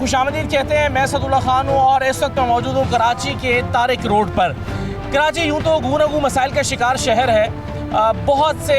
खुशामदीद कहते हैं। मैं सदुल्ला खान हूँ और इस वक्त मैं मौजूद हूँ कराची के तारिक रोड पर। कराची यूँ तो गू मसाइल का शिकार शहर है, बहुत से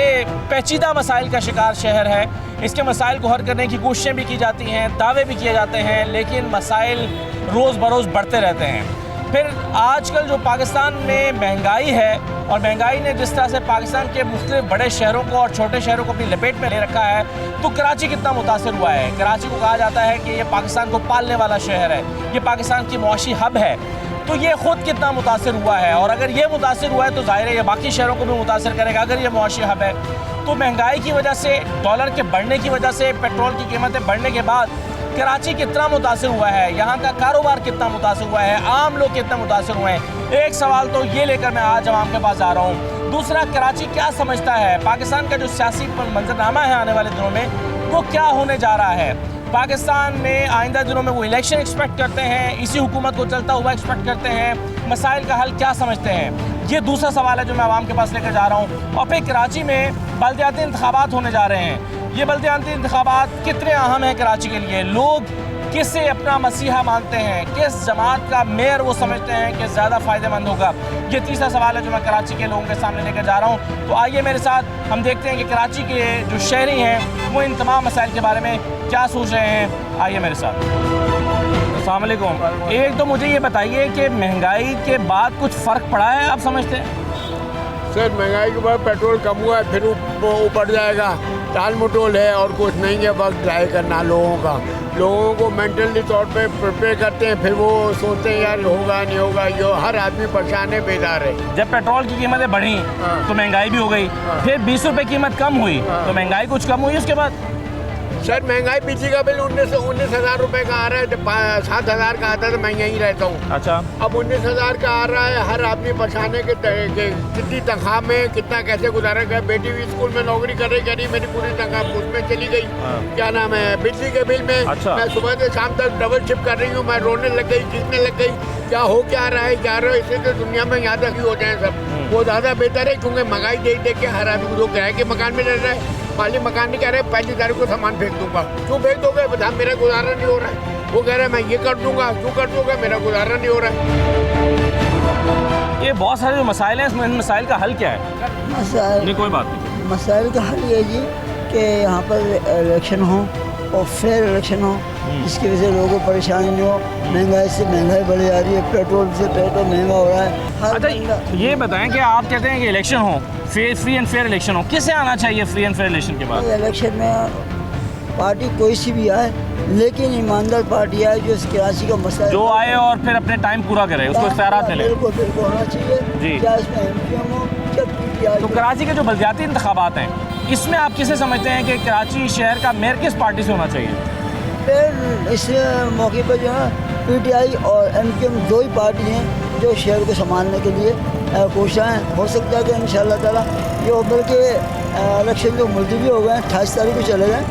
पेचीदा मसाइल का शिकार शहर है। इसके मसाइल को हल करने की कोशिशें भी की जाती हैं, दावे भी किए जाते हैं, लेकिन मसाइल रोज़ बरोज़ बढ़ते रहते हैं। फिर आजकल जो पाकिस्तान में महंगाई है और महंगाई ने जिस तरह से पाकिस्तान के मुख्तलिफ बड़े शहरों को और छोटे शहरों को अपनी लपेट में ले रखा है, तो कराची कितना मुतासर हुआ है। कराची को कहा जाता है कि ये पाकिस्तान को पालने वाला शहर है, ये पाकिस्तान की मुआशी हब है, तो ये ख़ुद कितना मुतासर हुआ है। और अगर ये मुतासर हुआ है तो ज़ाहिर है ये बाकी शहरों को भी मुतासर करेगा। अगर ये मुआशी हब है तो महंगाई की वजह से, डॉलर के बढ़ने की वजह से, पेट्रोल की कीमतें बढ़ने के बाद कराची कितना मुतासर हुआ है, यहाँ का कारोबार कितना मुतासर हुआ है, आम लोग कितना मुतासर हुए हैं। एक सवाल तो ये लेकर मैं आज आवाम के पास आ रहा हूँ। दूसरा, कराची क्या समझता है, पाकिस्तान का जो सियासी मंजरनामा है आने वाले दिनों में, वो क्या होने जा रहा है। पाकिस्तान में आइंदा दिनों में वो इलेक्शन एक्सपेक्ट करते हैं, इसी हुकूमत को चलता हुआ एक्सपेक्ट करते हैं, मसाइल का हल क्या समझते हैं, ये दूसरा सवाल है जो मैं आवाम के पास लेकर जा रहा हूँ। और फिर कराची में बल्दियाती इंतखाबात होने जा रहे हैं। ये बल्दियाती इंतखाबात कितने अहम हैं कराची के लिए, लोग किसे अपना मसीहा मानते हैं, किस जमात का मेयर वो समझते हैं कि ज़्यादा फ़ायदेमंद होगा, ये तीसरा सवाल है जो मैं कराची के लोगों के सामने लेकर जा रहा हूँ। तो आइए मेरे साथ हम देखते हैं कि कराची के जो शहरी हैं वो इन तमाम मसाइल के बारे में क्या सोच रहे हैं। आइए मेरे साथ। अस्सलाम वालेकुम। एक तो मुझे ये बताइए कि महंगाई के बाद कुछ फ़र्क पड़ा है, आप समझते हैं? सर, महंगाई के बाद पेट्रोल कम हुआ है, फिर ऊपर जाएगा, टाल मटोल है और कुछ नहीं है। वक्त ज़ाय करना लोगों को मेंटली तौर पे प्रिपेयर करते हैं, फिर वो सोचते हैं यार होगा नहीं होगा। ये हर आदमी परेशान है, बेजार है। जब पेट्रोल की कीमतें बढ़ी तो महंगाई भी हो गई, फिर 20 रुपये कीमत कम हुई तो महंगाई कुछ कम हुई उसके बाद? सर, महंगाई बिजली का बिल 19,000 रुपये का आ रहा है। जब 7,000 का आता है तो मैं यहीं रहता हूँ। अच्छा, अब 19,000 का आ रहा है। हर आदमी परेशान है कि कितनी तनख्वाह में कितना कैसे गुजारेगा। बेटी भी स्कूल में नौकरी कर रही, मेरी पूरी तनख्वाह उसमें चली गई। क्या नाम है, बिजली के बिल में। अच्छा। मैं सुबह से शाम तक डबल शिफ्ट कर रही हूँ, मैं रोने लग गई, चीखने लग गई। क्या हो क्या रहा है, क्या रहा है। इससे तो दुनिया में यहाँ तक ही हो जाए सब, वो ज़्यादा बेहतर है। क्योंकि महंगाई देख के हर आदमी जो किराए के मकान में रह रहा है, माली मकान नहीं कह रहे 1 तारीख को सामान फेंक दूंगा। क्यों फेंक दोगे? बता, मेरा गुजारा नहीं हो रहा है। वो कह रहे हैं मैं ये कर दूंगा। क्यों कर दूंगा? मेरा गुजारा नहीं हो रहा है। ये बहुत सारे जो मसाइल हैं, इसमें इन मसाइल का हल क्या है? मसाइल नहीं, कोई बात नहीं। मसाइल का हल ये जी कि यहाँ पर इलेक्शन हो और फेयर इलेक्शन हो, जिसकी वजह से लोगों को परेशानी नहीं हो। महंगाई से महंगाई बढ़ी जा रही है, पेट्रोल से पेट्रोल महंगा हो रहा है। अच्छा, ये बताएं कि आप कहते हैं कि इलेक्शन हो, फ्री एंड फेयर इलेक्शन हो, किसे आना चाहिए फ्री एंड फेयर इलेक्शन के बाद? इलेक्शन में पार्टी कोई सी भी आए, लेकिन ईमानदार पार्टी आए जो इस कराची का मसला जो आए और फिर अपने टाइम पूरा करे, उसको इख्तियारात मिले। बिल्कुल होना चाहिए जी। क्या इसमें MPM हो, क्या PTI तो हो। कराची के जो बल्दियाती इंतखाबात हैं, इसमें आप किसे समझते हैं कि कराची शहर का मेयर किस पार्टी से होना चाहिए? फिर इस मौके पर जो है PTI और MPM दो ही पार्टी हैं जो शहर को संभालने के लिए कोशिशें हो सकता है कि इंशाअल्लाह ताला ये, बल्कि इलेक्शन जो मुलतवी हो गए हैं 28 तारीख को चले गए,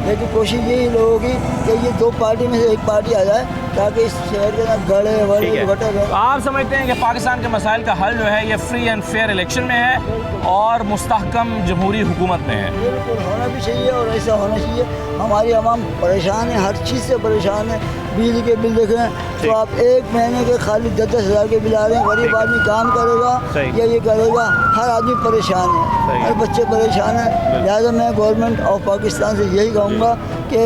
लेकिन कोशिश यही लोगों की कि ये दो पार्टी में से एक पार्टी आ जाए ताकि इस शहर के अंदर गड़े वड़े घटे गए। आप समझते हैं कि पाकिस्तान के मसाइल का हल जो है ये फ्री एंड फेयर इलेक्शन में है और मुस्तहकम जमहूरी हुकूमत में है? बिल्कुल होना भी चाहिए और ऐसा होना चाहिए। हमारी आवाम परेशान है, हर चीज़ से परेशान है। बिजली के बिल देखें तो आप 1 महीने के खाली 10-10 हज़ार के बिल आ रहे हैं। गरीब आदमी काम करेगा या ये करेगा, हर आदमी परेशान है, हर बच्चे परेशान है। लिहाजा मैं गवर्नमेंट ऑफ पाकिस्तान से यही कहूँगा कि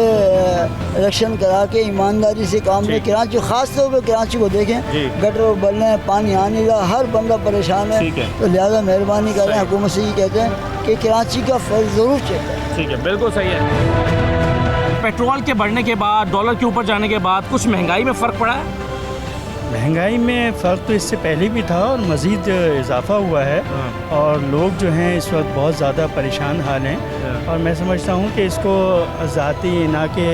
इलेक्शन करा के ईमानदारी से काम लें। कराची, ख़ास तौर पर कराची को देखें, गटर बन रहे हैं, पानी आ नहीं रहा, हर बंदा परेशान है। तो लिहाजा मेहरबानी करें, हुकूमत से ये कहते हैं कि कराची का फ़र्ज ज़रूर चेक करें। ठीक है, बिल्कुल सही है। पेट्रोल के बढ़ने के बाद, डॉलर के ऊपर जाने के बाद कुछ महंगाई में फ़र्क पड़ा है? महंगाई में फ़र्क तो इससे पहले भी था और मज़ीद इजाफ़ा हुआ है। और लोग जो हैं इस वक्त बहुत ज़्यादा परेशान हाल हैं। और मैं समझता हूँ कि इसको ज़ाती ना के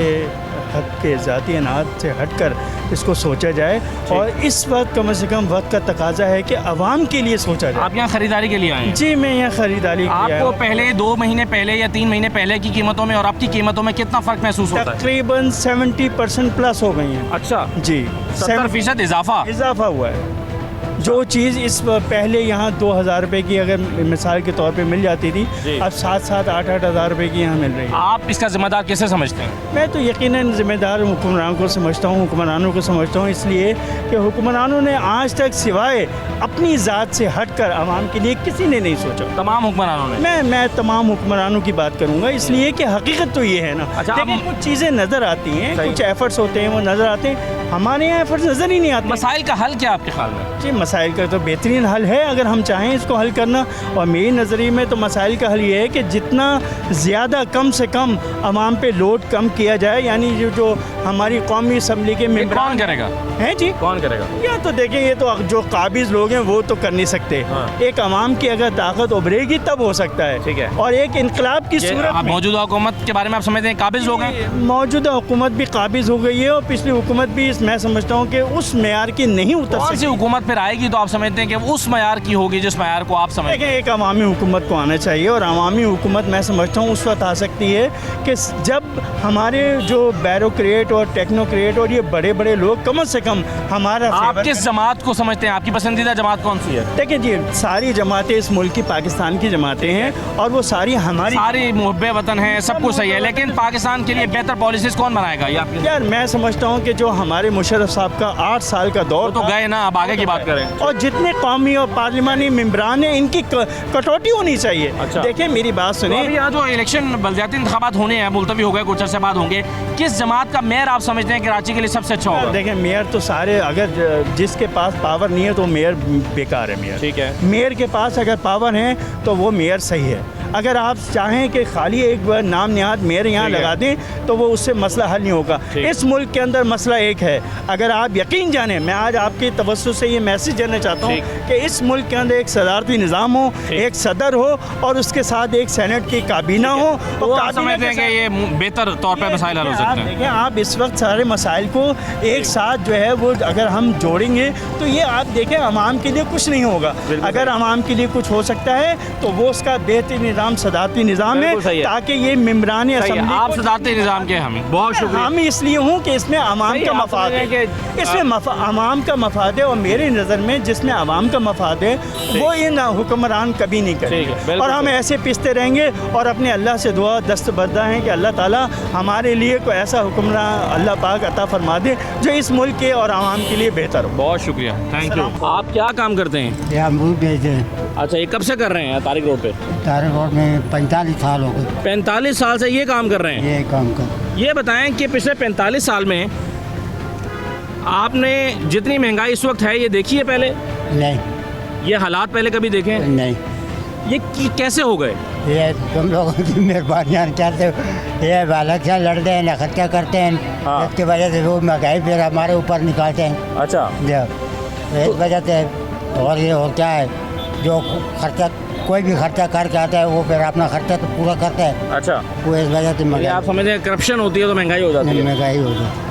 हक के ज़ाती अनाज से हटकर इसको सोचा जाए। और इस वक्त कम से कम वक्त का तकाजा है कि आवाम के लिए सोचा जाए। आप यहाँ ख़रीदारी के लिए आए हैं? जी, मैं यहाँ ख़रीदारी के लिए आया आपको हूँ। पहले 2 महीने पहले या 3 महीने पहले की कीमतों में और अब की कीमतों में कितना फ़र्क महसूस होता है? तकरीबन 70% प्लस हो गई हैं। अच्छा जी, 70% इजाफा इजाफा हुआ है। जो चीज़ इस पहले यहाँ 2,000 रुपये की अगर मिसाल के तौर पे मिल जाती थी, जी। अब 7-7, 8-8 हज़ार रुपये की यहाँ मिल रही है। आप इसका जिम्मेदार कैसे समझते हैं? मैं तो यकीनन ज़िम्मेदार हुक्मरानों को समझता हूँ, हुक्मरानों को समझता हूँ, इसलिए कि हुक्मरानों ने आज तक सिवाय अपनी ज़ात से हटकर आवाम के लिए किसी ने नहीं सोचा। तमाम हुक्मरानों ने। मैं तमाम हुक्मरानों की बात करूंगा, इसलिए कि हकीकत तो ये है ना। अच्छा, देखिए अब- कुछ चीज़ें नज़र आती हैं, सही। कुछ एफर्ट्स होते हैं वो नज़र आते हैं, हमारे यहाँ एफर्ट्स नज़र ही नहीं आते। मसाइल का हल क्या आपके ख्याल में? जी, मसाइल का तो बेहतरीन हल है अगर हम चाहें इसको हल करना, और मेरे नज़रिए में तो मसाइल का हल ये है कि जितना ज़्यादा कम से कम आवाम पे लोड कम किया जाए, यानी जो हमारी कौमी असम्बली के ये मेंबर कौन करेगा? हैं जी, कौन करेगा? या तो देखें ये तो जो काबिज लोग हैं वो तो कर नहीं सकते। हाँ। एक आवाम की अगर ताकत उभरेगी तब हो सकता है। ठीक है। और एक इनकलाब की ये सूरत आप में मौजूदा हुकूमत के बारे में आप समझते हैं काबिज लोग हैं? मौजूदा हुकूमत भी काबिज हो गई है और पिछली हुकूमत भी मैं समझता हूँ कि उस मेयार की नहीं उतर कौन सी सकती। हुकूमत फिर आएगी तो आप समझते हैं कि उस मयार की होगी जिस मयार को आप समझते देखें, एक अवामी हुकूमत को आना चाहिए, और अवामी हुकूमत मैं समझता हूँ उस वक्त आ सकती है कि जब हमारे जो बैरोक्रेट और टेक्नोक्रेट और ये बड़े बड़े लोग कम से कम हमारा हैं? आप फेवर किस जमात को समझते हैं? आपकी पसंदीदा जमात कौन सी है? देखिए जी, सारी जमातें इस मुल्क की पाकिस्तान की जमातें हैं और वो सारी हमारी। सारी मुहब्बे वतन है, सब कुछ सही है, लेकिन पाकिस्तान के लिए बेहतर पॉलिसीज कौन बनाएगा? ये आपके यार मैं समझता हूँ कि जो हमारे मुशर्रफ साहब का 8 साल का दौर तो था, गए ना, अब आगे की बात करें। और जितने कौमी और पार्लिमानी मेम्बरान हैं इनकी कटौती होनी चाहिए। अच्छा। देखिए मेरी बात तो सुनिए, अभी यहाँ जो इलेक्शन बलदियाती इंतखाबात होने हैं, मुलतवी हो गए, कुछ अर्से बाद होंगे, किस जमात का मेयर आप समझते हैं कराची के लिए सबसे अच्छा होगा? देखें मेयर तो सारे, अगर जिसके पास पावर नहीं है तो मेयर बेकार है। मेयर ठीक है। मेयर के पास अगर पावर है तो वो मेयर सही है। अगर आप चाहें कि खाली एक बार नाम निहाद मेयर यहाँ ठीक है। लगा दें तो वो उससे मसला हल नहीं होगा। ठीक। इस मुल्क के अंदर मसला एक है, अगर आप यकीन जानें, मैं आज आपके तवज्जुह से ये मैसेज देना चाहता हूँ ठीक। कि इस मुल्क के अंदर एक सदारती निज़ाम हो, ठीक। एक सदर हो और उसके साथ एक सेनेट की काबीना हो। तो आप काबीना समझते के हैं कि साथ- ये बेहतर तौर पर मसाइल हल हो आप सकते हैं? देखें, आप इस वक्त सारे मसाइल को एक साथ जो है वो अगर हम जोड़ेंगे तो ये आप देखें अवाम के लिए कुछ नहीं होगा। बिल्कुल अगर अवाम के लिए कुछ हो सकता है तो वो उसका बेहतरीन निज़ाम सदारती निज़ाम है, बिल्कुल सही है। ताकि ये मेम्बरान सही है, असम्बली आप सदारती निज़ाम के हमें बहुत शुक्रिया। हम इसलिए हूँ कि इसमें अवाम सही का है, आप मफाद समझ है, रहे हैं कि इसमें अवाम का मफाद है, और मेरी नज़र में जिसमें अवाम का मफाद है वो इन हुक्मरान कभी नहीं ठीक है, करेंगे, बिल्कुल और हम सही। ऐसे पिसते रहेंगे और अपने अल्लाह से दुआ दस्तबरदा हैं कि अल्लाह ताला हमारे लिए कोई ऐसा हुक्मरान अल्लाह पाक अता फरमा दे जो इस मुल्क के और आवाम के लिए बेहतर हो। बहुत शुक्रिया, थैंक यू। आप क्या काम करते हैं? ये अमरूद बेचते हैं। अच्छा, ये कब से कर रहे हैं तारिक रोड पे? तारिक रोड में 45 साल हो गए 45 साल से ये काम कर रहे हैं। ये काम कर। ये बताएं कि पिछले 45 साल में आपने जितनी महंगाई इस वक्त है ये देखी है पहले? नहीं ये हालात पहले कभी देखे हैं? नहीं, ये कैसे हो गए? ये तुम लोगों की मेहरबानियाँ चाहते हो। ये बालक से लड़ते हैं, खर्चा करते हैं, हाँ। इसकी वजह से वो महंगाई फिर हमारे ऊपर निकालते हैं। अच्छा, इस वजह से और ये होता है, जो खर्चा कोई भी खर्चा करके आता है वो फिर अपना खर्चा तो पूरा करता है, अच्छा, वो इस वजह से ये आप समझते हैं करप्शन होती है तो महंगाई हो जाती है। महंगाई हो जाती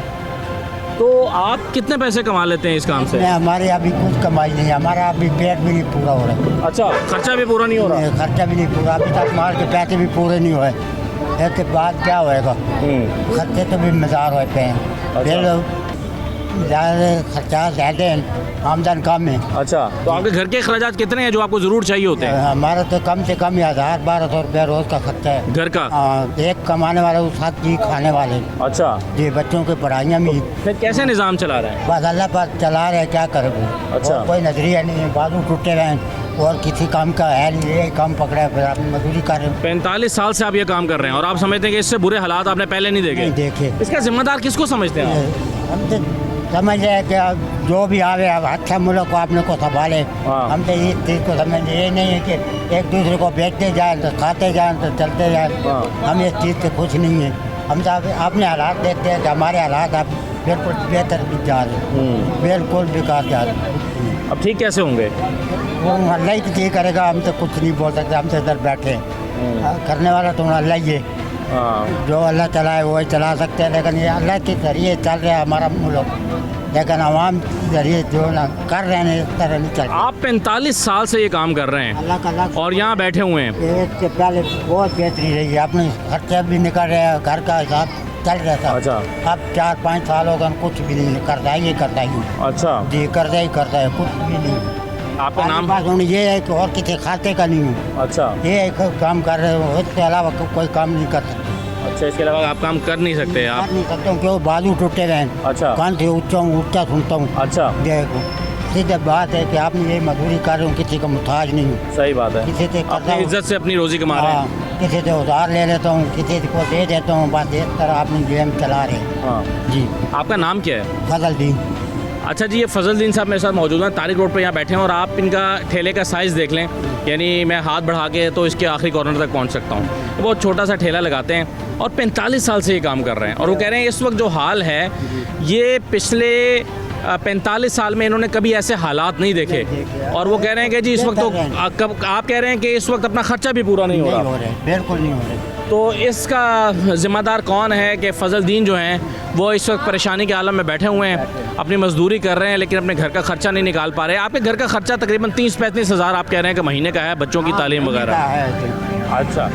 तो आप कितने पैसे कमा लेते हैं इस काम से? है। हमारे अभी कुछ कमाई नहीं है, हमारा अभी पेट भी नहीं पूरा हो रहा है। अच्छा, खर्चा भी पूरा नहीं हो रहा? खर्चा भी नहीं पूरा, अभी तक माल के पैसे भी पूरे नहीं हुए। इसके बाद क्या होएगा? खर्चे तो भी मज़ार होते हैं। फिर ज़्यादा खर्चा ज़्यादा है, आमदन कम है। अच्छा, तो आपके घर के अखराजात कितने हैं जो आपको ज़रूर चाहिए होते हैं? हमारा तो कम से कम 1000-1200 रुपया रोज़ का खर्चा है। घर का? एक कमाने वाला उस हक की खाने वाले अच्छा, जी, बच्चों की पढ़ाइयाँ भी फिर कैसे निज़ाम चला रहे हैं? बस अल्लाह पर चला रहे, क्या करोगे? अच्छा। और कोई नजरिया नहीं है, बाजू टूटे रहे हैं और किसी काम का है नहीं, यही काम पकड़ा है, फिर आप मजदूरी कर रहे हो। 45 साल से आप ये काम कर रहे हैं और आप समझते हैं कि इससे बुरे हालात आपने पहले नहीं नहीं देखे? देखे। इसका जिम्मेदार किसको समझते हैं आप? हम तो समझ रहे कि अब जो भी आवे अब अच्छा मुल्क को अपने को संभाले। हाँ। हम तो इस चीज़ को समझ ये नहीं है कि एक दूसरे को बेचते जाए तो खाते जाए तो चलते जाए। हाँ। हम इस चीज़ से खुश नहीं है। हम तो अपने हालात देखते हैं कि हमारे हालात अब बिल्कुल बेहतर भी जा रहे, बिल्कुल बेकार जा रहे। अब ठीक कैसे होंगे? वो अल्लाह ही ठीक करेगा, हम तो कुछ नहीं बोल सकते, हम तो इधर बैठे हैं। करने वाला तो अल्लाह ही है, हाँ, जो अल्लाह चलाए वही चला सकते हैं, लेकिन ये अल्लाह के जरिए चल रहा है हमारा मुल्क, लेकिन आवाम के जरिए जो ना कर रहे हैं इस तरह नहीं चल रहा। आप 45 साल से ये काम कर रहे हैं अल्लाह का लाख और यहाँ बैठे हुए हैं। इससे पहले बहुत बेहतरी रही है, अपने खर्चा भी निकल रहे हैं, घर का हिसाब चल रहा था। अच्छा। अब 4-5 साल हो गए कुछ भी नहीं, कर्जा ही करता ही। अच्छा, जी, कर्जा ही करता है, कुछ भी नहीं। आपका नाम? पास होनी ये है कि और किसी खाते का नहीं हूँ। अच्छा ये एक काम कर रहे हो, इसके अलावा कोई काम नहीं कर सकते। अच्छा, इसके अलावा आप काम कर नहीं सकते आप? कर नहीं सकता हूँ क्यों, बाजू टूटे हुए हैं। अच्छा। कान से ऊँचा सुनता हूँ। अच्छा, देखो सीधे बात है कि आपने ये मजदूरी कर रहे हो, किसी का मुताज नहीं हूँ। सही बात है। किसी से अपनी इज्जत से अपनी रोजी कमा रहे हैं। हाँ, किसी से उधार ले लेता हूँ, किसी को दे देता हूँ, बस इस तरह अपनी गेम चला रहे हैं। हाँ, जी। आपका नाम क्या है? फजलदीन। अच्छा जी, ये फजलदीन साहब मेरे साथ मौजूद हैं, तारिक रोड पे यहाँ बैठे हैं और आप इनका ठेले का साइज़ देख लें, यानी मैं हाथ बढ़ा के तो इसके आखिरी कॉर्नर तक पहुँच सकता हूँ। बहुत छोटा सा ठेला लगाते हैं और 45 साल से ये काम कर रहे हैं और वो कह रहे हैं इस वक्त जो हाल है ये पिछले 45 साल में इन्होंने कभी ऐसे हालात नहीं देखे और वो कह रहे हैं कि जी इस वक्त तो आप कह रहे हैं कि इस वक्त अपना खर्चा भी पूरा नहीं हो रहा। बिल्कुल नहीं हो रहे। तो इसका ज़िम्मेदार कौन है कि फजलदीन जो हैं वो इस वक्त परेशानी के आलम में बैठे हुए हैं, अपनी मजदूरी कर रहे हैं लेकिन अपने घर का खर्चा नहीं निकाल पा रहे। आपके घर का खर्चा तकरीबन 30-35 हज़ार आप कह रहे हैं कि महीने का है, बच्चों की तालीम वगैरह। अच्छा,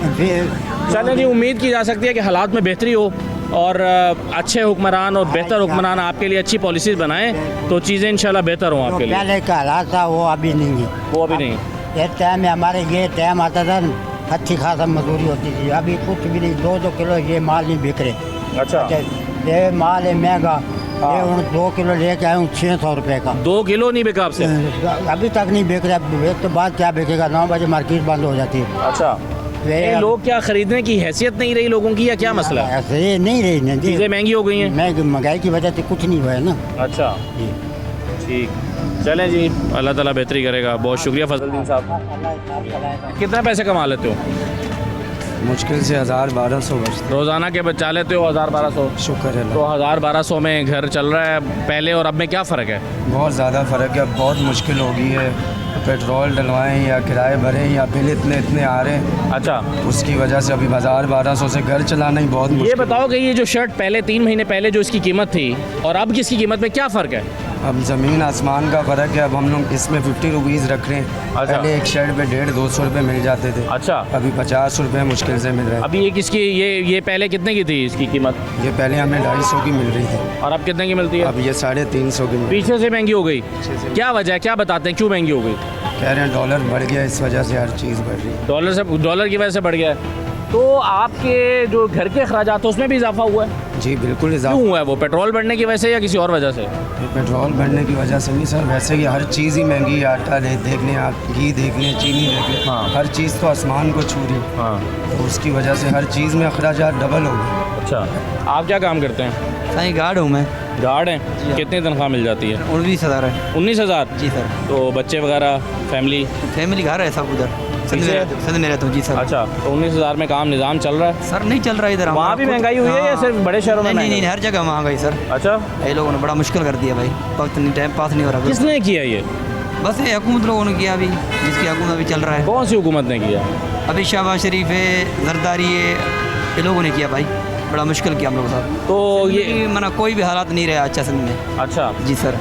चलें जी, उम्मीद की जा सकती है कि हालात में बेहतरी हो और अच्छे हुक्मरान और बेहतर हुक्मरान आपके लिए अच्छी पॉलिसीज़ बनाएं तो चीज़ें इंशाल्लाह बेहतर हों आपके लिए। पहले का हालात था वो अभी नहीं है। वो अभी नहीं। एक टाइम में हमारे ये टाइम आता था, अच्छी खासा मजदूरी होती थी। अभी कुछ भी नहीं, 2-2 किलो ये माल नहीं बिक रहे। अच्छा, ये माल है महंगा। ये 2 किलो लेके आया हूँ 600 रुपये का। 2 किलो नहीं बिका आपसे? अभी तक नहीं बिक रहा। एक तो बाद क्या बिकेगा, 9 बजे मार्केट बंद हो जाती है। अच्छा, ये लोग क्या खरीदने की हैसियत नहीं रही लोगों की या क्या मसला है? ऐसे ये नहीं रही ना जी, चीज़ें महंगी हो गई हैं। महंगाई की वजह से कुछ नहीं हुआ है ना। अच्छा जी। ठीक, चलें जी, अल्लाह ताला बेहतरी करेगा। बहुत शुक्रिया फजलदीन साहब। कितना पैसे कमा लेते हो? मुश्किल से 1000-1200 बचते। रोज़ाना के बचा लेते हो 1000-1200? शुक्र है। तो 1000-1200 में घर चल रहा है, पहले और अब में क्या फ़र्क है? बहुत ज़्यादा फ़र्क है, बहुत मुश्किल हो गई है। पेट्रोल डलवाएं या किराए भरें या बिल इतने आ रहे हैं। अच्छा, उसकी वजह से अभी 1000-1200 से घर चलाना ही बहुत ये मुश्किल। बताओ कि ये जो शर्ट पहले 3 महीने पहले जो इसकी कीमत थी और अब किसकी कीमत में क्या फ़र्क है? अब ज़मीन आसमान का फ़र्क है। अब हम लोग इसमें 50 रुपीज़ रख रहे हैं। अच्छा। पहले एक शर्ट पे 150-200 रुपये मिल जाते थे। अच्छा, अभी 50 रुपये मुश्किल से मिल रहे हैं। अभी ये किसकी, ये पहले कितने की थी इसकी कीमत ये पहले हमें 250 की मिल रही थी, और अब कितने की मिलती है? अब ये 350 की मिल रही है। पीछे से महंगी हो गई। क्या वजह है, क्या बताते हैं क्यों महंगी हो गई? कह रहे हैं डॉलर बढ़ गया, इस वजह से हर चीज़ बढ़ रही है। डॉलर की वजह से बढ़ गया है। तो आपके जो घर के अखराजात उसमें भी इजाफा हुआ है? जी बिल्कुल इजाफा। क्यों हुआ है वो? पेट्रोल बढ़ने की वजह से या किसी और वजह से? ये पेट्रोल बढ़ने की वजह से नहीं सर, वैसे ही हर चीज़ ही महंगी है। आटा देख लें आप, घी देख लें, चीनी देख लें, हाँ। हर चीज़ तो आसमान को छू रही। हाँ। तो उसकी वजह से हर चीज़ में अखराजात डबल हो गए। अच्छा, आप क्या काम करते हैं? साईं गार्ड हूँ मैं। गार्ड हैं? कितनी तनख्वाह मिल जाती है? 19,000 है। 19,000? जी सर। तो बच्चे वगैरह फैमिली? फैमिली घर है सब उधर, सिंध में रहता हूँ। जी सर। अच्छा, तो 19,000 में काम निज़ाम चल रहा है? सर नहीं चल रहा इधर। वहाँ भी महंगाई हुई है या सिर्फ बड़े शहरों में? नहीं, हर जगह महंगाई सर। अच्छा, ये लोगों ने बड़ा मुश्किल कर दिया भाई, वक्त नहीं, टाइम पास नहीं हो रहा। किसने किया ये? बस ये हुकूमत लोगों ने किया अभी, जिसकी हुकूमत अभी चल रहा है। कौन सी हुकूमत ने किया? अभी शहबाज शरीफ है, जरदारी है, ये लोगों ने किया भाई, बड़ा मुश्किल किया हम लोगों के साथ। तो ये मना कोई भी हालात नहीं रहा अच्छा सिंध में। अच्छा, जी सर।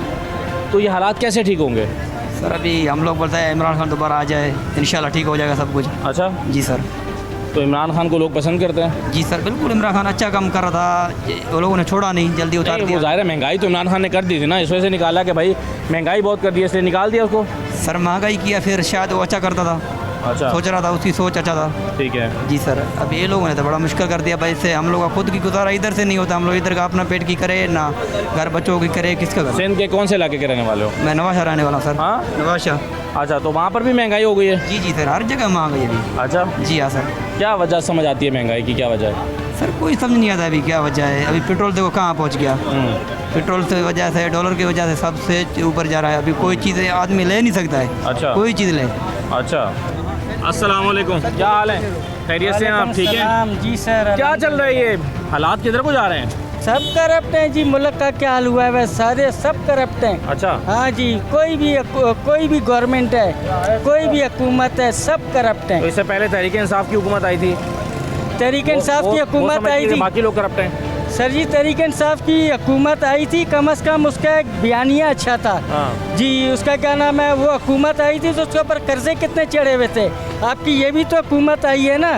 तो ये हालात कैसे ठीक होंगे? सर अभी हम लोग बोलते हैं इमरान खान दोबारा आ जाए, इंशाल्लाह ठीक हो जाएगा सब कुछ। अच्छा, जी सर। तो इमरान खान को लोग पसंद करते हैं? जी सर बिल्कुल, इमरान खान अच्छा काम कर रहा था, वो लोगों ने छोड़ा नहीं, जल्दी उतार नहीं, दिया। वो ज़ाहिर है महंगाई तो इमरान खान ने कर दी थी ना, इस वजह से निकाला कि भाई महंगाई बहुत कर दी है इसलिए निकाल दिया उसको। सर महंगाई किया, फिर शायद वो अच्छा करता था। अच्छा, सोच रहा था, उसकी सोच अच्छा था। ठीक है। जी सर। अब ये लोगों ने तो बड़ा मुश्किल कर दिया भाई, इससे हम लोग का खुद की गुजारा इधर से नहीं होता। हम लोग इधर का अपना पेट की करे ना घर बच्चों की करे, किसका करे। सिंध के कौन से इलाके के रहने वाले हो? मैं नवाशाह रहने वाला हूँ सर। हाँ, नवाशाह। अच्छा, तो वहाँ पर भी महंगाई हो गई है? जी सर, हर जगह महंगाई है अभी। अच्छा, जी हाँ सर। क्या वजह समझ आती है महंगाई की, क्या वजह है? सर कोई समझ नहीं आता अभी क्या वजह है। अभी पेट्रोल देखो कहाँ पहुँच गया। पेट्रोल की वजह से, डॉलर की वजह से सबसे ऊपर जा रहा है। अभी कोई चीज़ आदमी ले नहीं सकता है। अच्छा, कोई चीज़ ले। अच्छा, अस्सलाम वालेकुम, क्या हाल है? खैरियत से हैं आप? ठीक है जी सर। क्या चल रहा है ये हालात किधर को जा रहे हैं? सब करप्ट हैं जी, मुल्क का क्या हाल हुआ है वह सारे सब करप्ट हैं। अच्छा, हाँ जी, कोई भी गवर्नमेंट है, कोई भी हुकूमत है, सब करप्ट तो हैं। इससे पहले तहरीक इंसाफ की हुकूमत आई थी, तहरीक इंसाफ की हुकूमत आई थी। बाकी लोग करप्ट हैं। सर जी, तहरीक इंसाफ की हुकूमत आई थी, कम से कम उसका एक बयानिया अच्छा था। हाँ। जी, उसका क्या नाम है, वो हुकूमत आई थी तो उसके ऊपर कर्जे कितने चढ़े हुए थे। आपकी ये भी तो हुकूमत आई है ना,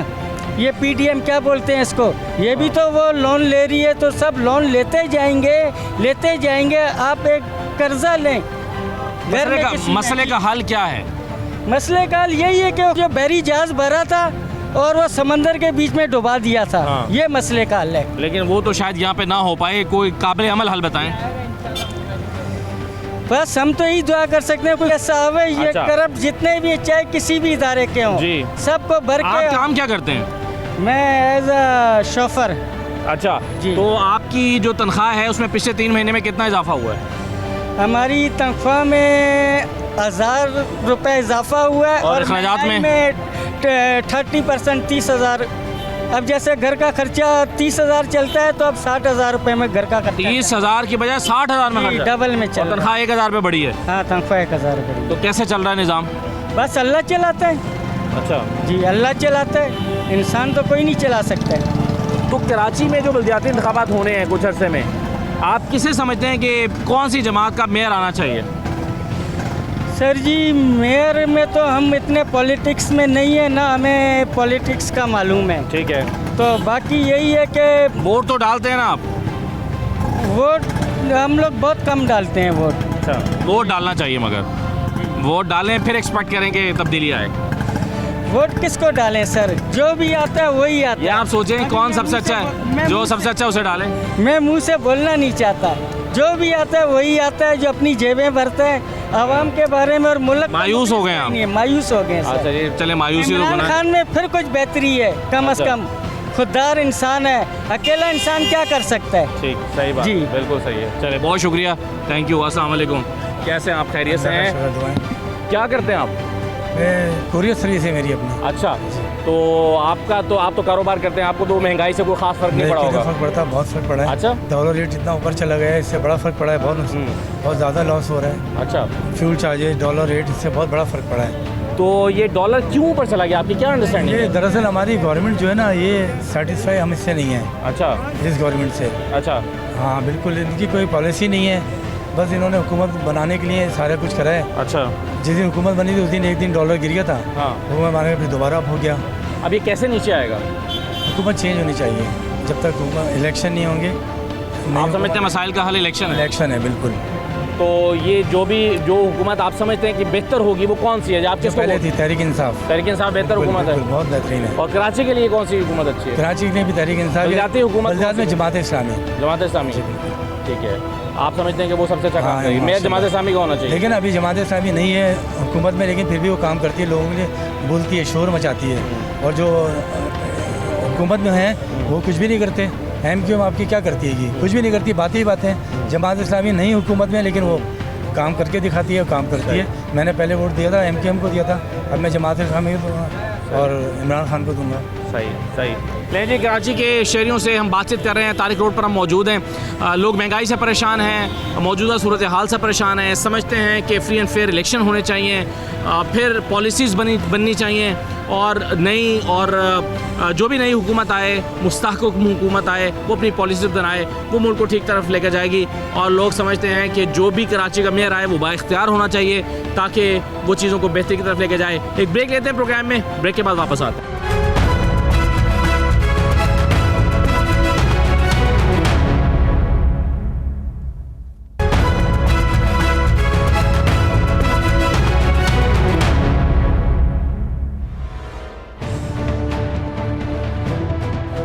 ये पीडीएम क्या बोलते हैं इसको, ये भी तो वो लोन ले रही है, तो सब लोन लेते जाएंगे। आप एक कर्जा लें, घर में किसी ने- मसले का हल क्या है? मसले का हल यही है कि जो बहरी जहाज भरा था और वो समंदर के बीच में डुबा दिया था। हाँ। ये मसले का हल है। लेकिन वो तो शायद यहाँ पे ना हो पाए, कोई काबिल अमल हल बताएं। बस हम तो यही दुआ कर सकते हैं कोई ऐसा आवे, ये अच्छा। करप्ट जितने भी चाहे किसी भी इदारे के हों, जी। सबको भर आप के। काम क्या करते हैं? मैं एज अ शोफर। अच्छा जी। तो आपकी जो तनख्वाह है उसमें पिछले 3 महीने में कितना इजाफा हुआ है? हमारी तनख्वाह में 1000 रुपये इजाफा हुआ है और अखराजात में 30% 30,000। अब जैसे घर का खर्चा 30,000 चलता है तो अब 60,000 रुपये में घर का खर्चा 30,000 की बजाय 60,000 में जी, खर्चा। डबल में और चल रहा तनख्वाह 1,000 रुपये बढ़ी है। है। हाँ, तनख्वाह 1,000 रुपये। तो कैसे चल रहा है निज़ाम? बस अल्लाह चलाता है। अच्छा। जी, अल्लाह चलाता है, इंसान तो कोई नहीं चला सकता है। तो कराची में जो बल्दियाती इंतखाबात होने हैं कुछ अरसे में, आप किसे समझते हैं कि कौन सी जमात का मेयर आना चाहिए? सर जी, मेयर में तो हम इतने पॉलिटिक्स में नहीं है ना, हमें पॉलिटिक्स का मालूम है। ठीक है। तो बाकी यही है कि वोट तो डालते हैं ना आप? वोट हम लोग बहुत कम डालते हैं वोट। अच्छा। वोट डालना चाहिए, मगर वोट डालें फिर एक्सपेक्ट करें कि तब्दीली आए। वोट किसको डालें सर? जो भी आता है वही आता ये है। आप सोचें कौन सबसे अच्छा है, जो सबसे अच्छा उसे डालें। मैं मुंह से बोलना नहीं चाहता, जो भी आता है वही आता है, जो अपनी जेबें भरता है आवाम के बारे में और मुल्क। मायूस हो गए आप? नहीं, मायूस हो गए अच्छा सर। ये चले मायूसी तो इमरान बना। खान में फिर कुछ बेहतरी है, कम से अच्छा। कम खुददार इंसान है, अकेला इंसान क्या कर सकता है? ठीक, सही बात, जी। बिल्कुल सही है। चले, बहुत शुक्रिया, थैंक यू। अस्सलाम वालेकुम। कैसे हैं आप? खैरियत से हैं? क्या करते हैं आप? मैं कुरियर सर्विस है मेरी अपनी। अच्छा, तो आप तो कारोबार करते हैं, आपको तो महंगाई से कोई खास फर्क नहीं पड़ा होगा? फर्क पड़ता है, बहुत फर्क पड़ा है। अच्छा। डॉलर रेट इतना ऊपर चला गया है, इससे बड़ा फर्क पड़ा है, बहुत ज़्यादा लॉस हो रहा है। अच्छा। फ्यूल चार्जेस, डॉलर रेट, इससे बहुत बड़ा फर्क पड़ा है। तो ये डॉलर क्यों ऊपर चला गया, आपकी क्या अंडरस्टैंडिंग ये है? दरअसल हमारी गवर्नमेंट जो है ना, ये सेटिस्फाई हम इससे नहीं है, अच्छा। इस गवर्नमेंट से। अच्छा। हाँ बिल्कुल, इनकी कोई पॉलिसी नहीं है, बस इन्होंने हुकूमत बनाने के लिए सारा कुछ करा है। अच्छा। जिस दिन हुकूमत बनी थी उस दिन एक दिन डॉलर गिर गया था। हाँ। हुकूमत बनाने के फिर दोबारा अप हो गया। अब ये कैसे नीचे आएगा? हुकूमत चेंज होनी चाहिए, जब तक इलेक्शन नहीं होंगे। आप समझते हैं मसाइल का हल इलेक्शन है? इलेक्शन है बिल्कुल। तो ये जो हुकूमत आप समझते हैं कि बेहतर होगी वो कौन सी है? आप किसको? पहले थी तहरीक इंसाफ। तहरीक इंसाफ बेहतर हुकूमत है, बहुत बेहतरीन है। और कराची के लिए कौन सी हुकूमत अच्छी है? कराची के लिए भी तहरीक इंसाफ, बल्दियाती हुकूमत बल्दियात में कौन सी? जमात इस्लामी। जमात इस्लामी, ठीक है। आप समझते हैं कि वो सबसे अच्छा काम करेगी? मेयर जमात इस्लामी का होना चाहिए। लेकिन अभी जमात इस्लामी नहीं है हुकूमत में, लेकिन फिर भी वो काम करती है, लोगों के लिए बोलती है, शोर मचाती है। और जो हुकूमत में है वो कुछ भी नहीं करते। MQM आपकी क्या करती है? कुछ भी नहीं करती, बातें ही बातें। जमात इस्लामी नहीं हुकूमत में, लेकिन वो काम करके दिखाती है, काम करती है। मैंने पहले वोट दिया था, MQM को दिया था, अब मैं जमात इस्लामी को दूँगा और इमरान खान को दूँगा। सही सही। लेकिन जी, कराची के शहरियों से हम बातचीत कर रहे हैं, तारिक रोड पर हम मौजूद हैं। लोग महंगाई से परेशान हैं, मौजूदा सूरत हाल से परेशान हैं, समझते हैं कि फ्री एंड फेयर इलेक्शन होने चाहिए, फिर पॉलिसीज़ बननी चाहिए, और जो भी नई हुकूमत आए, मुस्तहक़ हुकूमत आए, वो अपनी पॉलिसी बनाए, वो मुल्क को ठीक तरफ लेकर जाएगी। और लोग समझते हैं कि जो भी कराची का मेयर आए वो बाइख्तियार होना चाहिए, ताकि वो चीज़ों को बेहतरी की तरफ लेकर जाए। एक ब्रेक लेते हैं प्रोग्राम में, ब्रेक के बाद वापस आते हैं।